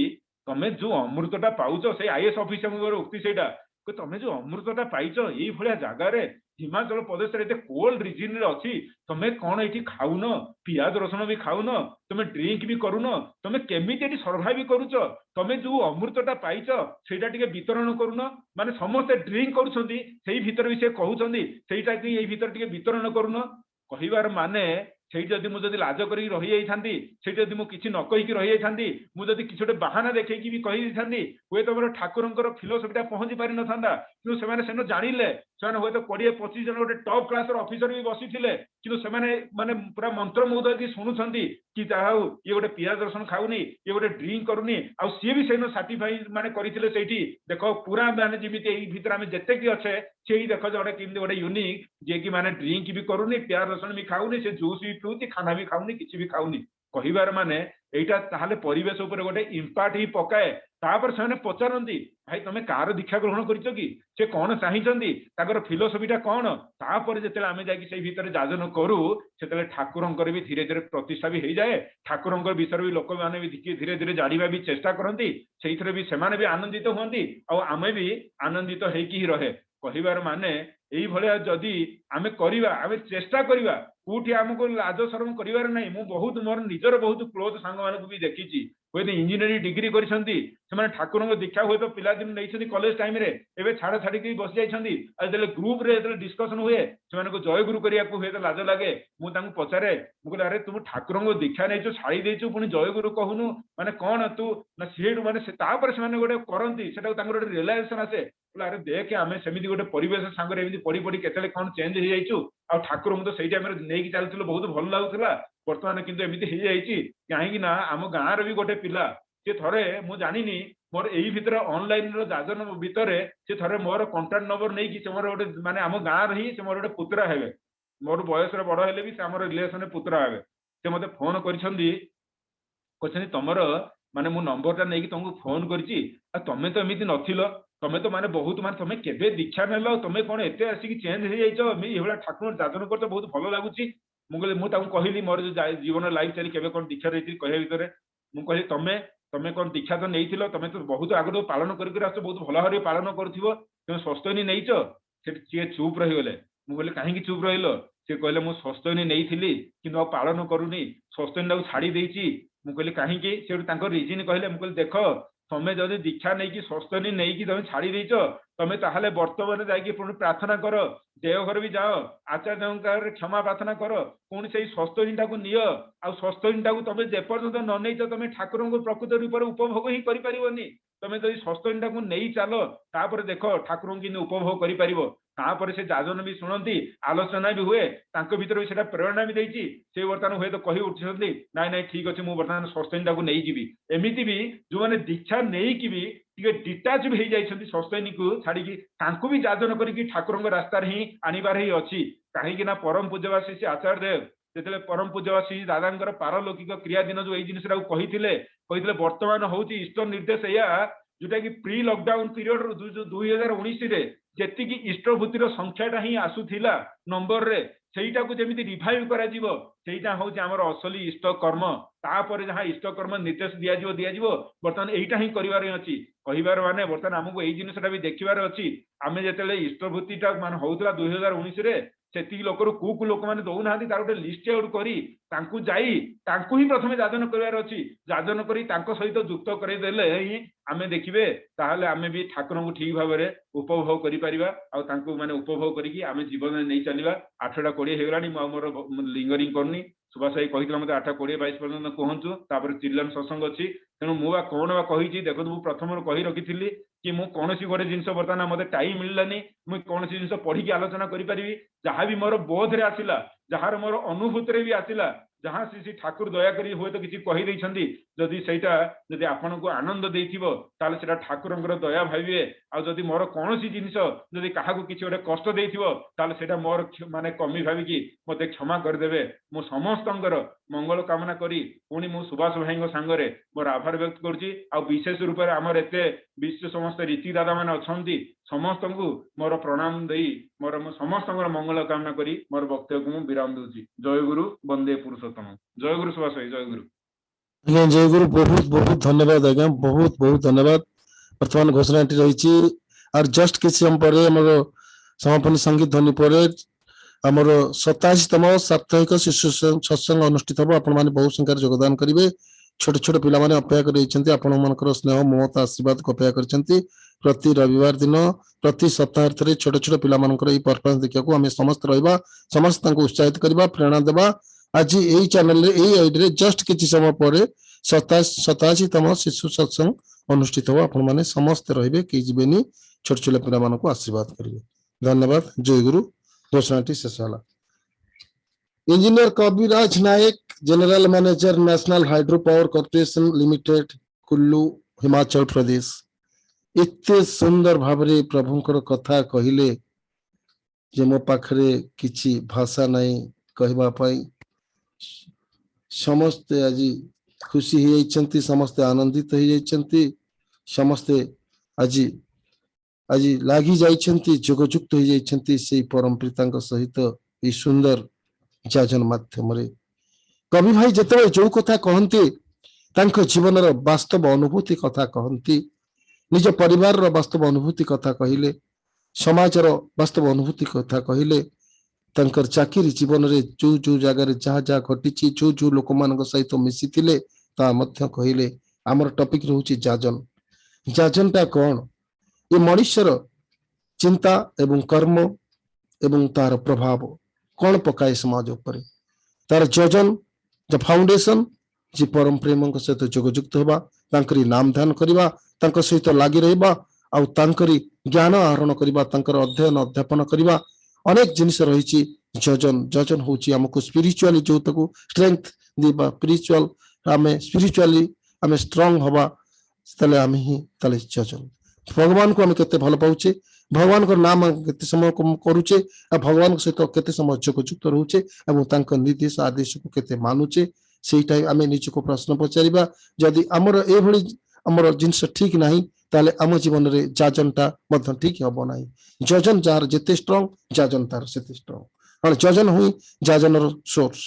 ତମେ ଯୋଉ ଅମୃତଟା ପାଉଛ, ସେଇ IAS ଅଫିସରଙ୍କର ଉକ୍ତି ସେଇଟା, ତମେ ଯୋଉ ଅମୃତଟା ପାଇଛ ଏଇଭଳିଆ ଜାଗାରେ, ହିମାଚଳ ପ୍ରଦେଶରେ ଏତେ କୋଲ୍ଡ ରିଜିନରେ ଅଛି, ତମେ କଣ ଏଠି ଖାଉନ, ପିଆଜ ରସୁଣ ବି ଖାଉନ, ତମେ ଡ୍ରିଙ୍କ ବି କରୁନ, ତମେ କେମିତି ଏଠି ସର୍ଭାଇଭ କରୁଛ? ତମେ ଯୋଉ ଅମୃତଟା ପାଇଛ ସେଇଟା ଟିକେ ବିତରଣ କରୁନ। ମାନେ ସମସ୍ତେ ଡ୍ରିଙ୍କ କରୁଛନ୍ତି, ସେଇ ଭିତରେ ବି ସେ କହୁଛନ୍ତି ସେଇଟା ଏଇ ଭିତରେ ଟିକେ ବିତରଣ କରୁନ। କହିବାର ମାନେ ସେଇଠି ଯଦି ମୁଁ ଲାଜ କରିକି ରହିଯାଇଥାନ୍ତି, ସେଇଠି ଯଦି ମୁଁ କିଛି ନ କହିକି ରହିଯାଇଥାନ୍ତି, ମୁଁ ଯଦି କିଛି ଗୋଟେ ବାହାନା ଦେଖେଇକି ବି କହିଦେଇଥାନ୍ତି, ହୁଏତ ମୋର ଠାକୁରଙ୍କର ଫିଲୋସଫିଟା ପହଞ୍ଚି ପାରିନଥାନ୍ତା। କିନ୍ତୁ ସେମାନେ ସେଦିନ ଜାଣିଲେ, ସେମାନେ ହୁଏତ 20-25 ଜଣ ଗୋଟେ ଟପ୍ କ୍ଲାସର ଅଫିସର ବି ବସିଥିଲେ, କିନ୍ତୁ ସେମାନେ ମାନେ ପୁରା ମନ୍ତ୍ରମୁଗ୍ଧ ହେଇକି ଶୁଣୁଛନ୍ତି କି ଯାହା ହଉ ଇଏ ଗୋଟେ ପିଆଜ ରସୁଣ ଖାଉନି, ଇଏ ଗୋଟେ ଡ୍ରିଙ୍କ କରୁନି, ଆଉ ସିଏ ବି ସେଇଦିନ ସାର୍ଟିଫାଇ ମାନେ କରିଥିଲେ ସେଇଠି, ଦେଖ ପୁରା ମାନେ ଯେମିତି ଏଇ ଭିତରେ ଆମେ ଯେତେକି ଅଛେ, ସେଇ ଦେଖ ଗୋଟେ କେମିତି ଗୋଟେ ୟୁନିକ୍, ଯିଏକି ମାନେ ଡ୍ରିଙ୍କ ବି କରୁନି, ପିଆଜ ରସୁଣ ବି ଖାଉନି, ସେ ଜୁସ୍ ବି ପିଉଛି, ଖାନା ବି ଖାଉନି, କିଛି ବି ଖାଉନି। କହିବାର ମାନେ ଏଇଟା ତାହେଲେ ପରିବେଶ ଉପରେ ଗୋଟେ ଇମ୍ପାକ୍ଟ ହିଁ ପକାଏ। ତାପରେ ସେମାନେ ପଚାରନ୍ତି ଭାଇ ତମେ କାହାର ଦୀକ୍ଷା ଗ୍ରହଣ କରିଛ କି, ସେ କଣ ଚାହିଁଛନ୍ତି, ତାଙ୍କର ଫିଲୋସଫିଟା କଣ? ତାପରେ ଯେତେବେଳେ ଆମେ ଯାଇକି ସେଇ ଭିତରେ ଯାଜନ କରୁ, ସେତେବେଳେ ଠାକୁରଙ୍କର ବି ଧୀରେ ଧୀରେ ପ୍ରତିଷ୍ଠା ବି ହେଇଯାଏ, ଠାକୁରଙ୍କ ବିଷୟରେ ବି ଲୋକମାନେ ବି ଧୀରେ ଧୀରେ ଜାଣିବା ବି ଚେଷ୍ଟା କରନ୍ତି, ସେଇଥିରେ ବି ସେମାନେ ବି ଆନନ୍ଦିତ ହୁଅନ୍ତି, ଆଉ ଆମେ ବି ଆନନ୍ଦିତ ହେଇକି ହିଁ ରହେ। କହିବାର ମାନେ ଏଇଭଳିଆ ଯଦି ଆମେ କରିବା, ଆମେ ଚେଷ୍ଟା କରିବା, କୋଉଠି ଆମକୁ ଲାଜ ଶରମ କରିବାର ନାହିଁ। ମୁଁ ବହୁତ ମୋର ନିଜର ବହୁତ କ୍ଲୋଜ ସାଙ୍ଗମାନଙ୍କୁ ବି ଦେଖିଛି, ହୁଏତ ଇଞ୍ଜିନିୟରିଂ ଡିଗ୍ରୀ କରିଛନ୍ତି, ସେମାନେ ଠାକୁରଙ୍କ ଦୀକ୍ଷା ହୁଏତ ପିଲାଦିନ ନେଇଛନ୍ତି କଲେଜ ଟାଇମରେ, ଏବେ ଛାଡ଼ ଛାଡ଼ିକି ବସି ଯାଇଛନ୍ତି, ଆଉ ଯେତେବେଳେ ଗ୍ରୁପରେ ଯେତେବେଳେ ଡିସ୍କସନ ହୁଏ, ସେମାନଙ୍କୁ ଜୟଗୁରୁ କରିବାକୁ ହୁଏତ ଲାଜ ଲାଗେ। ମୁଁ ତାଙ୍କୁ ପଚାରେ, ମୁଁ କହିଲି ଆରେ ତୁ ଠାକୁରଙ୍କ ଦୀକ୍ଷା ନେଇଛୁ, ଛାଡ଼ି ଦେଇଛୁ, ପୁଣି ଜୟଗୁରୁ କହୁନୁ, ମାନେ କଣ ତୁ? ନା ସିଏଠୁ ମାନେ ତାପରେ ସେମାନେ ଗୋଟେ କରନ୍ତି, ସେଟାକୁ ତାଙ୍କର ଗୋଟେ ରିଏଲାଇଜେସନ ଆସେ, ଆରେ ଦେଖେ ଆମେ ସେମିତି ଗୋଟେ ପରିବେଶ ସାଙ୍ଗରେ ଏମିତି ପଢି ପଢି କେତେବେଳେ କଣ ଚେଞ୍ଜ ହେଇଯାଇଛୁ, ଆଉ ଠାକୁରଙ୍କୁ ତ ସେଇ ଟାଇମରେ ନେଇକି ଚାଲିଥିଲୁ, ବହୁତ ଭଲ ଲାଗୁଥିଲା, ବର୍ତ୍ତମାନ କିନ୍ତୁ ଏମିତି ହେଇଯାଇଛି। କାହିଁକି ନା ଆମ ଗାଁର ବି ଗୋଟେ ପିଲା, ସେ ଥରେ ମୁଁ ଜାଣିନି, ମୋର ଏଇ ଭିତରେ ଅନଲାଇନର ଯାଜନ ଭିତରେ ସେ ଥରେ ମୋର କଣ୍ଟାକ୍ଟ ନମ୍ବର ନେଇକି, ସେ ମୋର ଗୋଟେ ମାନେ ଆମ ଗାଁର ହିଁ ସେ ମୋର ଗୋଟେ ପୁତୁରା ହେବେ, ମୋର ବୟସରେ ବଡ ହେଲେ ବି ସେ ଆମର ରିଲେସନରେ ପୁତୁରା ହେବେ। ସେ ମତେ ଫୋନ କରିଛନ୍ତି, କହିଛନ୍ତି ତମର ମାନେ ମୁଁ ନମ୍ବରଟା ନେଇକି ତମକୁ ଫୋନ କରିଛି, ଆଉ ତମେ ତ ଏମିତି ନଥିଲ, ତମେ ତ ମାନେ ବହୁତ ମାନେ ତମେ କେବେ ଦୀକ୍ଷା ନେଲ, ତମେ କଣ ଏତେ ଆସିକି ଚେଞ୍ଜ ହେଇଯାଇଛ, ଏଇଭଳିଆ ଠାକୁର ଯାଜନ କରୁଛ, ବହୁତ ଭଲ ଲାଗୁଛି। ମୁଁ ତାଙ୍କୁ କହିଲି ମୋର ଯୋଉ ଜୀବନ ଲାଇଫ ଷ୍ଟାଇଲ କେବେ କଣ ଦୀକ୍ଷା ନେଇଥିଲି କହିବା ଭିତରେ, ମୁଁ କହିଲି ତମେ କଣ ଦୀକ୍ଷା ତ ନେଇଥିଲ, ତମେ ତ ବହୁତ ଆଗରୁ ପାଳନ କରିକି ଆସୁଛ, ବହୁତ ଭଲ ଭାବରେ ପାଳନ କରୁଥିବ, ତମେ ସ୍ୱସ୍ତୟନୀ ନେଇଛ? ସେଠି ସିଏ ଚୁପ୍ ରହିଗଲେ। ମୁଁ କହିଲି କାହିଁକି ଚୁପ୍ ରହିଲ? ସେ କହିଲେ ମୁଁ ସ୍ୱସ୍ତୟନୀ ନେଇଥିଲି କିନ୍ତୁ ଆଉ ପାଳନ କରୁନି, ସ୍ୱସ୍ତୟନୀଟାକୁ ଛାଡି ଦେଇଛି। ମୁଁ କହିଲି କାହିଁକି? ସେଠୁ ତାଙ୍କ ରିଜିନ କହିଲେ, ମୁଁ କହିଲି ଦେଖ ତମେ ଯଦି ଦୀକ୍ଷା ନେଇକି ସ୍ୱସ୍ତନି ନେଇକି ତମେ ଛାଡି ଦେଇଛ ତମେ ତାହେଲେ ବର୍ତ୍ତମାନ ଯାଇକି ପୁଣି ପ୍ରାର୍ଥନା କର, ଦେଓଘର ବି ଯାଅ, ଆଚାର୍ଯ୍ୟଙ୍କ ଆଗରେ କ୍ଷମା ପ୍ରାର୍ଥନା କର, ପୁଣି ସେଇ ସ୍ୱସ୍ତନିଟାକୁ ନିଅ। ଆଉ ସ୍ୱସ୍ତନିଟାକୁ ତମେ ଯେପର୍ଯ୍ୟନ୍ତ ନ ନେଇଛ ତମେ ଠାକୁରଙ୍କୁ ପ୍ରକୃତ ରୂପରେ ଉପଭୋଗ ହିଁ କରିପାରିବନି। ତମେ ଯଦି ସ୍ୱସ୍ତନିଟାକୁ ନେଇ ଚାଲ ତାପରେ ଦେଖ ଠାକୁରଙ୍କୁ କିନ୍ତୁ ଉପଭୋଗ କରିପାରିବ। ତାପରେ ସେ ଯାଜନ ବି ଶୁଣନ୍ତି, ଆଲୋଚନା ବି ହୁଏ, ତାଙ୍କ ଭିତରେ ବି ସେଟା ପ୍ରେରଣା ବି ଦେଇଛି। ସେ ବର୍ତ୍ତମାନ ହୁଏତ କହି ଉଠିଛନ୍ତି ନାଇଁ ନାଇଁ ଠିକ ଅଛି ମୁଁ ବର୍ତ୍ତମାନ ସ୍ୱସ୍ତନିଟାକୁ ନେଇଯିବି। ଏମିତି ବି ଯୋଉମାନେ ଦୀକ୍ଷା ନେଇକି ବି ଟିକେ ଡିଟାଚ ବି ହେଇଯାଇଛନ୍ତି ସ୍ୱସ୍ତନିକୁ ଛାଡିକି, ତାଙ୍କୁ ବି ଯାଜନ କରିକି ଠାକୁରଙ୍କ ରାସ୍ତାରେ ହିଁ ଆଣିବାର ହିଁ ଅଛି। କାହିଁକି ନା ପରମ ପୂଜ୍ୟବାସୀ ଶ୍ରୀ ଆଚାର୍ଯ୍ୟ ଦେବ ଯେତେବେଳେ ପରମ ପୂଜ୍ୟବାସୀ ଦାଦାଙ୍କର ପାରଲୌକିକ କ୍ରିୟା ଦିନ ଯୋଉ ଏଇ ଜିନିଷଟାକୁ କହିଥିଲେ ବର୍ତ୍ତମାନ ହଉଛି ଇଷ୍ଟ ନିର୍ଦ୍ଦେଶ ଏଇଆ, ଯୋଉଟା କି ପ୍ରି ଲକଡାଉନ ପିରିୟଡରୁ 2019ରେ ଯେତିକି ଇଷ୍ଟଭୂତିର ସଂଖ୍ୟାଟା ହିଁ ଆସୁଥିଲା ନମ୍ବରରେ, ସେଇଟାକୁ ଯେମିତି ରିଭାଇଭ କରାଯିବ, ସେଇଟା ହଉଛି ଆମର ଅସଲି ଇଷ୍ଟ କର୍ମ। ତାପରେ ଯାହା ଇଷ୍ଟ କର୍ମ ନିର୍ଦ୍ଦେଶ ଦିଆଯିବ ବର୍ତ୍ତମାନ ଏଇଟା ହିଁ କରିବାର ଅଛି। କହିବାର ମାନେ ବର୍ତ୍ତମାନ ଆମକୁ ଏଇ ଜିନିଷଟା ବି ଦେଖିବାର ଅଛି। ଆମେ ଯେତେବେଳେ ଇଷ୍ଟଭୂତିଟା ମାନେ ହଉଥିଲା 2019ରେ, ସେତିକି ଲୋକରୁ କୋଉ ଲୋକମାନେ ଦଉନାହାନ୍ତି ତାର ଗୋଟେ ଲିଷ୍ଟ ଆଉଟ୍ କରି ତାଙ୍କୁ ହିଁ ପ୍ରଥମେ ଯାଜନ କରିବାର ଅଛି। ଯାଜନ କରି ତାଙ୍କ ସହିତ ଯୁକ୍ତ କରେଇଦେଲେ ହିଁ ଆମେ ଦେଖିବେ ତାହେଲେ ଆମେ ବି ଠାକୁରଙ୍କୁ ଠିକ ଭାବରେ ଉପଭୋଗ କରିପାରିବା। ଆଉ ତାଙ୍କୁ ମାନେ ଉପଭୋଗ କରିକି ଆମେ ଜୀବନରେ ନେଇ ଚାଲିବା। 8ଟା 20 ହେଇଗଲାଣି, ମୁଁ ଆଉ ମୋର ଲିଙ୍ଗରିଂ କରୁନି। ସୁଭାଷ ଭାଇ କହିଥିଲା ମତେ 8ଟା 20 22 ପର୍ଯ୍ୟନ୍ତ କୁହନ୍ତୁ, ତାପରେ ଚିଲ୍ଡ୍ରେନ୍ ସତ୍ସଙ୍ଗ ଅଛି। ତେଣୁ ମୁଁ କଣ କହିଛି ଦେଖନ୍ତୁ, ମୁଁ ପ୍ରଥମରୁ କହି ରଖିଥିଲି କି ମୁଁ କୌଣସି ଗୋଟେ ଜିନିଷ ବର୍ତ୍ତମାନ ମତେ ଟାଇମ ମିଳିଲାନି ମୁଁ କୌଣସି ଜିନିଷ ପଢିକି ଆଲୋଚନା କରିପାରିବି। ଯାହା ବି ମୋର ବୋଧରେ ଆସିଲା, ଯାହାର ମୋର ଅନୁଭୂତିରେ ବି ଆସିଲା, ଯାହା ଶ୍ରୀ ଠାକୁର ଦୟାକରି ହୁଏତ କିଛି କହିଦେଇଛନ୍ତି, ଯଦି ସେଇଟା ଯଦି ଆପଣଙ୍କୁ ଆନନ୍ଦ ଦେଇଥିବ ତାହେଲେ ସେଟା ଠାକୁରଙ୍କର ଦୟା ଭାବିବେ। ଆଉ ଯଦି ମୋର କୌଣସି ଜିନିଷ ଯଦି କାହାକୁ କିଛି ଗୋଟେ କଷ୍ଟ ଦେଇଥିବ ତାହେଲେ ସେଇଟା ମୋର ମାନେ କମି ଭାବିକି ମତେ କ୍ଷମା କରିଦେବେ। ମୁଁ ସମସ୍ତଙ୍କର ମଙ୍ଗଳ କାମନା କରି ପୁଣି ମୁଁ ସୁଭାଷ ଭାଇଙ୍କ ସାଙ୍ଗରେ ମୋର ଆଭାର ବ୍ୟକ୍ତ କରୁଛି। ଆଉ ବିଶେଷ ରୂପରେ ଆମର ଏତେ ବିଶ୍ୱ ସମସ୍ତ ରୀତି ଦାଦା ମାନେ ଅଛନ୍ତି, ସମସ୍ତଙ୍କୁ ମୋର ପ୍ରଣାମ ଦେଇ ମୁଁ ସମସ୍ତଙ୍କର ମଙ୍ଗଳ କାମନା କରି ମୋର ବକ୍ତବ୍ୟକୁ ମୁଁ ବିରାମ ଦଉଛି। ଜୟ ଗୁରୁ, ବନ୍ଦେ ପୁରୁଷୋତ୍ତମ। ଜୟ ଗୁରୁ ସୁଭାଷ ଭାଇ, ଜୟ ଗୁରୁ। ଆଜ୍ଞା ଜୟ ଗୁରୁ, ବହୁତ ବହୁତ ଧନ୍ୟବାଦ ଆଜ୍ଞା, ବହୁତ ବହୁତ ଧନ୍ୟବାଦ। ବର୍ତ୍ତମାନ ଘୋଷଣାଟି ରହିଛି আর ଜଷ୍ଟ କିଛି ସମୟ ପରେ ଆମର ସମାପନୀ ସଙ୍ଗୀତ ଧ୍ୱନି ପରେ ଆମର 87ତମ ସାପ୍ତାହିକ ଶିଶୁ ସତ୍ସଙ୍ଗ ଅନୁଷ୍ଠିତ ହେବ। ଆପଣମାନେ ବହୁ ସଂଖ୍ୟାରେ ଯୋଗଦାନ କରିବେ। ଛୋଟ ଛୋଟ ପିଲାମାନେ ଅପେକ୍ଷା କରି ରହିଛନ୍ତି, ଆପଣମାନଙ୍କର ସ୍ନେହ ମମତା ଆଶୀର୍ବାଦକୁ ଅପେକ୍ଷା କରିଛନ୍ତି। ପ୍ରତି ରବିବାର ଦିନ ପ୍ରତି ସପ୍ତାହରେ ଥରେ ଛୋଟ ଛୋଟ ପିଲାମାନଙ୍କର ଏହି ପରଫରମାନ୍ସ ଦେଖିବାକୁ ଆମେ ସମସ୍ତେ ରହିବା, ସମସ୍ତେ ତାଙ୍କୁ ଉତ୍ସାହିତ କରିବା, ପ୍ରେରଣା ଦେବା। ଆଜି ଏଇ ଚ୍ୟାନେଲରେ ଏଇ ଆଇଡିରେ ଜଷ୍ଟ କିଛି ସମୟ ପରେ 87ତମ ଶିଶୁ ସତ୍ସଙ୍ଗ ଅନୁଷ୍ଠିତ ହେବ। ଆପଣମାନେ ସମସ୍ତେ ରହିବେ, କେହି ଯିବେନି, ଛୋଟ ଛୋଟ ପିଲାମାନଙ୍କୁ ଆଶୀର୍ବାଦ କରିବେ। ଧନ୍ୟବାଦ। ଜୟ ଗୁରୁ। ଘୋଷଣାଟି ଶେଷ ହେଲା। Engineer Kaviraj Nayak, general manager national hydro power corporation limited, Kullu, Himachal Pradesh, ଏତେ ସୁନ୍ଦର ଭାବରେ ପ୍ରଭୁଙ୍କର କଥା କହିଲେ ଯେ ମୋ ପାଖରେ କିଛି ଭାଷା ନାହିଁ କହିବା ପାଇଁ। ସମସ୍ତେ ଆଜି ଖୁସି ହେଇଯାଇଛନ୍ତି, ସମସ୍ତେ ଆନନ୍ଦିତ ହେଇଯାଇଛନ୍ତି, ସମସ୍ତେ ଆଜି ଆଜି ଲାଗି ଯାଇଛନ୍ତି, ଯୋଗଯୁକ୍ତ ହେଇଯାଇଛନ୍ତି ସେଇ ପରମ ପିତାଙ୍କ ସହିତ ଏଇ ସୁନ୍ଦର ଯାଜନ ମାଧ୍ୟମରେ। କବି ଭାଇ ଯେତେବେଳେ ଯୋଉ କଥା କହନ୍ତି ତାଙ୍କ ଜୀବନର ବାସ୍ତବ ଅନୁଭୂତି କଥା କହନ୍ତି, ନିଜ ପରିବାରର ବାସ୍ତବ ଅନୁଭୂତି କଥା କହିଲେ, ସମାଜର ବାସ୍ତବ ଅନୁଭୂତି କଥା କହିଲେ, ତାଙ୍କର ଚାକିରି ଜୀବନରେ ଯୋଉ ଯୋଉ ଜାଗାରେ ଯାହା ଯାହା ଘଟିଛି, ଯୋଉ ଯୋଉ ଲୋକମାନଙ୍କ ସହିତ ମିଶିଥିଲେ ତାହା ମଧ୍ୟ କହିଲେ। ଆମର ଟପିକ ରହୁଛି ଯାଜନ। ଯାଜନଟା କଣ? ଏ ମଣିଷର ଚିନ୍ତା ଏବଂ କର୍ମ ଏବଂ ତାର ପ୍ରଭାବ କଣ ପକାଏ ସମାଜ ଉପରେ। ତାର ଯଜନ ଦ ଫାଉଣ୍ଡେସନ, ଯେ ପରମ ପ୍ରେମଙ୍କ ସହିତ ଯୋଗଯୁକ୍ତ ହେବା, ତାଙ୍କରି ନାମ ଧ୍ୟାନ କରିବା, ତାଙ୍କ ସହିତ ଲାଗି ରହିବା, ଆଉ ତାଙ୍କରି ଜ୍ଞାନ ଆହରଣ କରିବା, ତାଙ୍କର ଅଧ୍ୟୟନ ଅଧ୍ୟାପନ କରିବା, ଅନେକ ଜିନିଷ ରହିଛି। ଯଜନ ଯଜନ ହଉଛି ଆମକୁ ସ୍ପିରିଚୁଆଲି ଯୋଉଟାକୁ ଷ୍ଟ୍ରେଂଥ ଦେବା, ସ୍ପିରିଚୁଆଲି ଆମେ ଷ୍ଟ୍ରଙ୍ଗ ହବା, ତାହେଲେ ଆମେ ହିଁ ତାହେଲେ ଯଜନ। ଭଗବାନଙ୍କୁ ଆମେ କେତେ ଭଲ ପାଉଛେ, ଭଗବାନଙ୍କର ନାମ କେତେ ସମୟ କରୁଛେ, ଆଉ ଭଗବାନଙ୍କ ସହିତ କେତେ ସମୟ ଯୋଗଯୁକ୍ତ ରହୁଛେ ଏବଂ ତାଙ୍କ ନିର୍ଦ୍ଦେଶ ଆଦେଶକୁ କେତେ ମାନୁଛେ, ସେଇଟା ଆମେ ନିଜକୁ ପ୍ରଶ୍ନ ପଚାରିବା। ଯଦି ଆମର ଏଭଳି ଆମର ଜିନିଷ ଠିକ ନାହିଁ ତାହେଲେ ଆମ ଜୀବନରେ ଯାଜନଟା ମଧ୍ୟ ଠିକ ହବ ନାହିଁ। ଯଜନ ଯାହାର ଯେତେ ଷ୍ଟ୍ରଙ୍ଗ, ଯାଜନ ତାର ସେତେ ଷ୍ଟ୍ରଙ୍ଗ। କାରଣ ଯଜନ ହିଁ ଯାଜନର ସୋର୍ସ।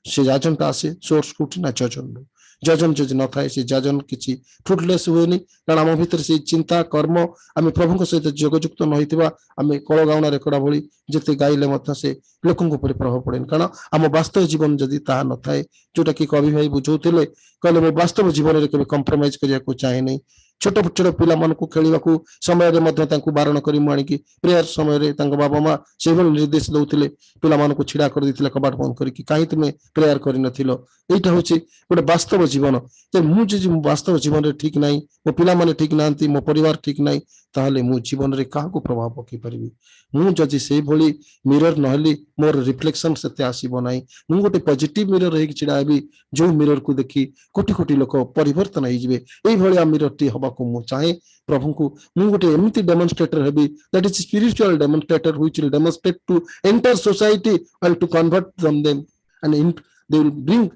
ସେ ଯାଜନଟା ଆସେ ସୋର୍ସ କୋଉଠି ନା ଯଜନରୁ। ଯଜନ ଯଦି ନଥାଏ ସେ ଯାଜନ କିଛି ଫ୍ରୁଟଲେସ୍ ହୁଏନି। କାରଣ ଆମ ଭିତରେ ସେଇ ଚିନ୍ତା କର୍ମ, ଆମେ ପ୍ରଭୁଙ୍କ ସହିତ ଯୋଗଯୁକ୍ତ ନ ହେଇଥିବା ଆମେ କଳଗାଉଣା ରେକର୍ଡ ଭଳି ଯେତେ ଗାଇଲେ ମଧ୍ୟ ସେ ଲୋକଙ୍କ ଉପରେ ପ୍ରଭାବ ପଡେନି। କାରଣ ଆମ ବାସ୍ତବ ଜୀବନ ଯଦି ତାହା ନଥାଏ, ଯୋଉଟା କି କବି ଭାଇ ବୁଝଉଥିଲେ, କହିଲେ ମୁଁ ବାସ୍ତବ ଜୀବନରେ କେବେ କମ୍ପ୍ରମାଇଜ କରିବାକୁ ଚାହେଁନି। छोट छोट पिला मानकु खेलिबाकू समय रे मध्य तांकू बारण करी मु आनिकी प्रेयर समय रे तांको बाबा माँ से निर्देश दउथिले पिला मानकु छिड़ा कर दिथिले कबाट बंद करिकी काहे तुमे प्रेयर करि नथिलो एटा होची गोटे वास्तव जीवन जे मु जे वास्तव जीवन रे ठीक नाही मो पिला माने ठीक नांती मो परिवार ठीक नाही ताहले मु जीवन रे काहाकू प्रभाव पकई परिबी मु जदि सेई भली मिरर नहली मोर रिफ्लेक्शन सते आसीबो नाही मु गोटे पॉजिटिव मिरर रही छिड़ाबी जो मिरर को देखी कोटी कोटी लोक परिवर्तन हो जिवे एई भलिया मिरर टी हबा को मु चाहे प्रभु को मु गोटे एमिति डेमोन्स्ट्रेटर हेबी that is spiritual demonstrator which will demonstrate to entire society and to convert from them and in, they will bring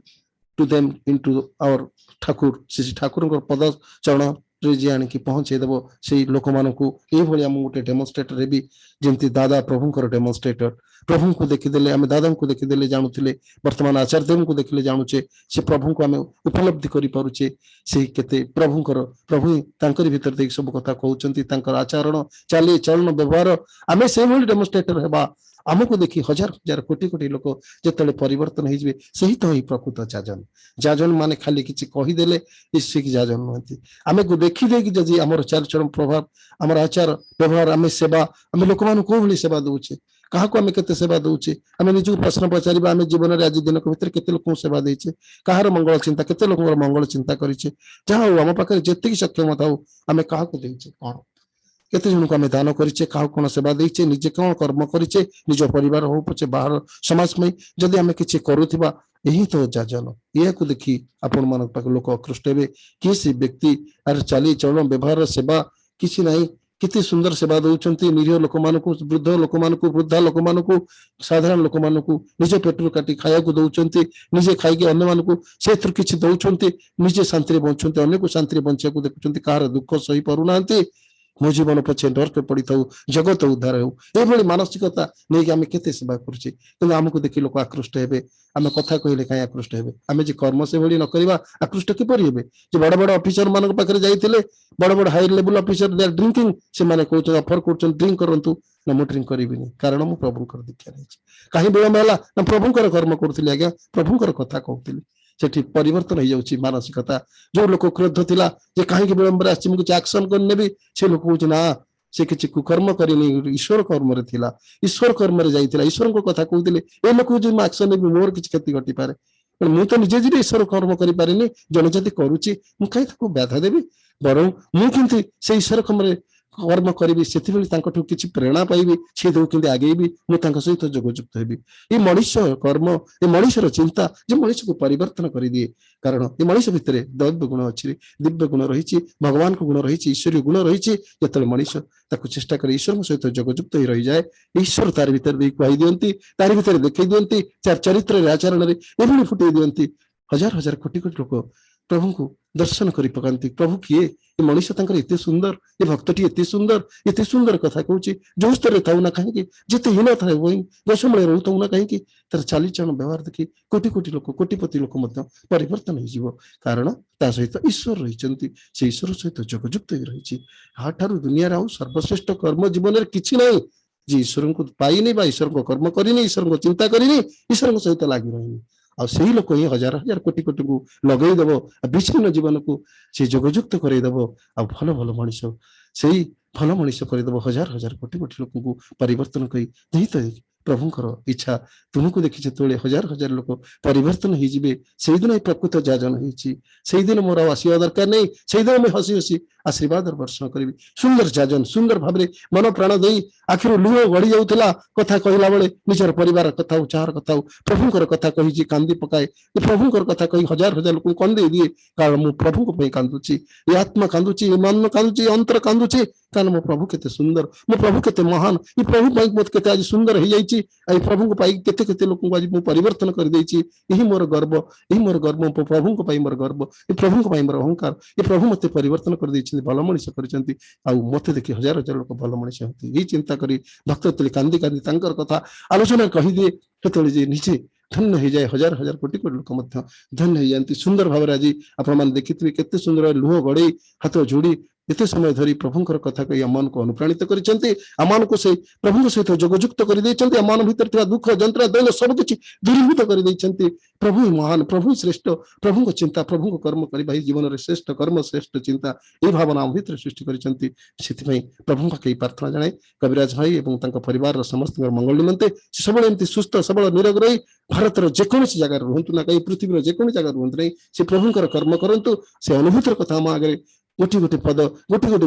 to them into our Thakur Shri Thakur पद चरण रे जे आनिकी पहुंचे देबो सेई लोक मानकू एई भलिया मु गोटे डेमोन्स्ट्रेटर हेबी जेंति दादा प्रभुंकर डेमोन्स्ट्रेटर प्रभु को देखिदेले आमे दादा को देखिदेले जानुथिले वर्तमान आचार्य देव को देखिले जानुचे से प्रभु को आमे उपलब्धि करि पारुचे से केते प्रभुंकर प्रभु तांकरी भीतर देख सब कथा कहउचंती तांकर आचरण चाली चलन व्यवहार आमे सेई भली डेमोन्स्ट्रेटर हेबा आमको देखी हजार हजार कोटी कोटी लोक जेतले परिवर्तन हो जिवे सही तो ही प्रकृत जाजन जाजन माने खाली किछि कहि देले ईश्वर की जाजन नहती आमे को देखि दे कि जजी हमर चार चरण प्रभाव हमर आचार व्यवहार आमे सेवा आमे लोक मान को भली सेवा दउचे काहा को आमे केते सेवा दउचे आमे निजु प्रश्न पचारिबा आमे जीवन रे आज दिन को भीतर केते लोक सेवा देइचे काहार मंगल चिंता केते लोक मंगल चिंता करिचे जहा हो हम पाखे जेति सक्षमता हो आमे काहा को देइचे कोन केते जन को आमे दान करिचे काहा कोन सेवा देइचे निजे कोन कर्म करिचे निज परिवार हो पछे बाहर समाज में जदि आमे किछि करूथिबा यही तो जाजन ये को देखी आपण मन पाक लोक आकृष्ट हेबे कि से व्यक्ति आर चाली चलन व्यवहार सेवा किछि नाही कितनी सुंदर सेवा दउचंती निरीह लोक मानकू वृद्ध लोक मानकू वृद्धा लोक मानकू साधारण लोक मानकू निजे पेट्रोल काटी खाया को दउचंती निजे खाई के अन्य मानकू सेथुर किछि दउचंती निजे शांति रे बंचंती अन्य को शांति रे बंचिया को देखुचंती कार दुख सही परू नांती मो जीवन पछे डर के पड़ी था जगत उद्धार हो ये मानसिकता नहीं आम के सेवा करुचे कि आमको देखी लोक आकृष्ट हेबे आम कथा कहले कहीं आकृष्ट हेबे आम जे कर्म से भली न करबा आकृष्ट किपरि हेबे जे बड़ बड़ ऑफिसर मान पाखे जाइतिले बड़ बड़ high level officer they are drinking से माने कहउछ ऑफर करछन ड्रिंक करंतु न मु ड्रिंक करबिनी कारण मु प्रभुंकर दीक्षा नै कहीं विलंब होला न प्रभुंकर कर्म करथिले आज्ञा प्रभुंकर कथा कहउतिले सेठी परिवर्तन हो जाउची मानसिकता जो लोक क्रोध थिला जे काहे के विलंब रे आछि मु कुछ एक्शन करने भी से लोक कहउछ ना से किछि कुकर्म करिनी ईश्वर कर्म रे थिला ईश्वर कर्म रे जाइतिला ईश्वर को कथा कहउतिले ए लोक जे मु एक्शन ने मोर किछि क्षति घटी पारे मु तो निजे जे ईश्वर कर्म करि पारिनी जन जति करूची मु काहे ताको बाधा देबी बरं मु किंतु से ईश्वर कर्म रे कर्म करी से किसी प्रेरणा पाइबी सी दो कि आगे भी मुझे सहित जोगजुक्त हेबी ये मनुष्य कर्म ये मनुष्यर चिंता जो मनुष्य को परिवर्तन कर दिए कारण ये मनुष्य भितर दैव गुण अच्छी दिव्य गुण रही भगवान को गुण रही ईश्वरीय गुण रही जो मनुष्य चेष्टा कर ईश्वर सहित जोगजुक्त हो रही जाए ईश्वर तार भीतर कही दिखती तार भीतर देखई दिखती तार चरित्र आचरण में फुटे दिखती हजार हजार कोटी कोटी लोक प्रभु को दर्शन करी पकांती प्रभु किए ये मनुष्य तांकर एते सुंदर ये भक्तटी एते सुंदर कथा कहूची जो स्तर रे थाउ ना कहीं जेते हीन थाए वही दशमले रहू ना कहीं तार चाली चरण व्यवहार देखी कोटी कोटी लोक कोटिपति लोक मध्य परिवर्तन हो जीवो कारण ता सहित ईश्वर रहिचंती से ईश्वर सहित जोगजुक्त हो रही हाठारु दुनिया रे सर्वश्रेष्ठ कर्म जीवन रे किछि नाही जे ईश्वर को पाइनी बा ईश्वर को कर्म करिनी ईश्वर को चिंता करिनी ईश्वर सहित लागि रहिनी आ सही लोक ही हजार हजार कोटी कोटी को लगई देव विच्छिन्न जीवन को से जोगजुक्त करदेव आ भल भल मनीष से भल मनीष करदेव हजार हजार कोटी कोटी लोक को परिवर्तन कर प्रभुंकर इच्छा तुमको देखी जो हजार हजार लोक परिवर्तन हो दिन प्रकृत जाजन हो दिन मोर आसवा दरकार नहीं से दिन मैं हसी हसी आशीर्वाद वर्षण करी सुंदर जाजन सुंदर भाव मन प्राण दे आखिर लुह गड़ी जाऊला कथा कहला बेले निजर परिवार कथा हो चार कथा हो प्रभुंकर कथा कही कांदी पकाए प्रभुंकर कथा कही हजार हजार लोक कंदे दिए कारण मु प्रभु कांदुची ये आत्मा कांदुची मन कांदुची अंतर कांदुची कारण मो प्रभु केते सुंदर मो प्रभु केते महान ये प्रभु पाई मत केते आज सुंदर हो जाइछि आई प्रभु को पाई केते केते लोक को आज मु परिवर्तन कर देइछि यही मोर गर्व प्रभु को पाई मोर गर्व ये प्रभु को पाई मोर अहंकार ये प्रभु मते परिवर्तन कर देइछि भल मनीष करचंती आ मते देखि हजार हजार लोक भल मनीष होती ये चिंता करी भक्त तले कांदी कांदी तांकर कथा आलोचना कहि दिए सेतले जे निजे धन्य हो जाए हजार हजार कोटी कोटी लोक मध्य धन्य हो जाती सुंदर भाव आज आपण देखिथिबे केते सुंदर लुह गड़े हाथ जोड़ी एते समय धरी प्रभुंकर कथा कही आम को अनुप्राणित करिसेंती आम को से प्रभु सहित जोगजुक्त कर देइसेंती आम भीतर थिबा दुख जंत्रणा दैल सब किछि दूरीभूत कर देइसेंती प्रभु ही महान प्रभु श्रेष्ठ प्रभु को चिंता प्रभु को कर्म करिबा ही जीवन रे श्रेष्ठ कर्म श्रेष्ठ चिंता ए भावना आम भीतर सृष्टि करिसेंती सेति प्रभु पाखे प्रार्थना जणाए कविराज भाई एवं तांको परिवार रो समस्त मंगल निमंते से सबले एमती सुस्थ सबल निरोग रही भारत रो जेकोसी जगह रहंतु ना कहीं पृथ्वी रो जेकोसी जगह रहंतु नहीं से प्रभुंकर कर्म करंतु से अनुभूतिर कथा हम आगे गोटी गोटी पद गोटी गोटी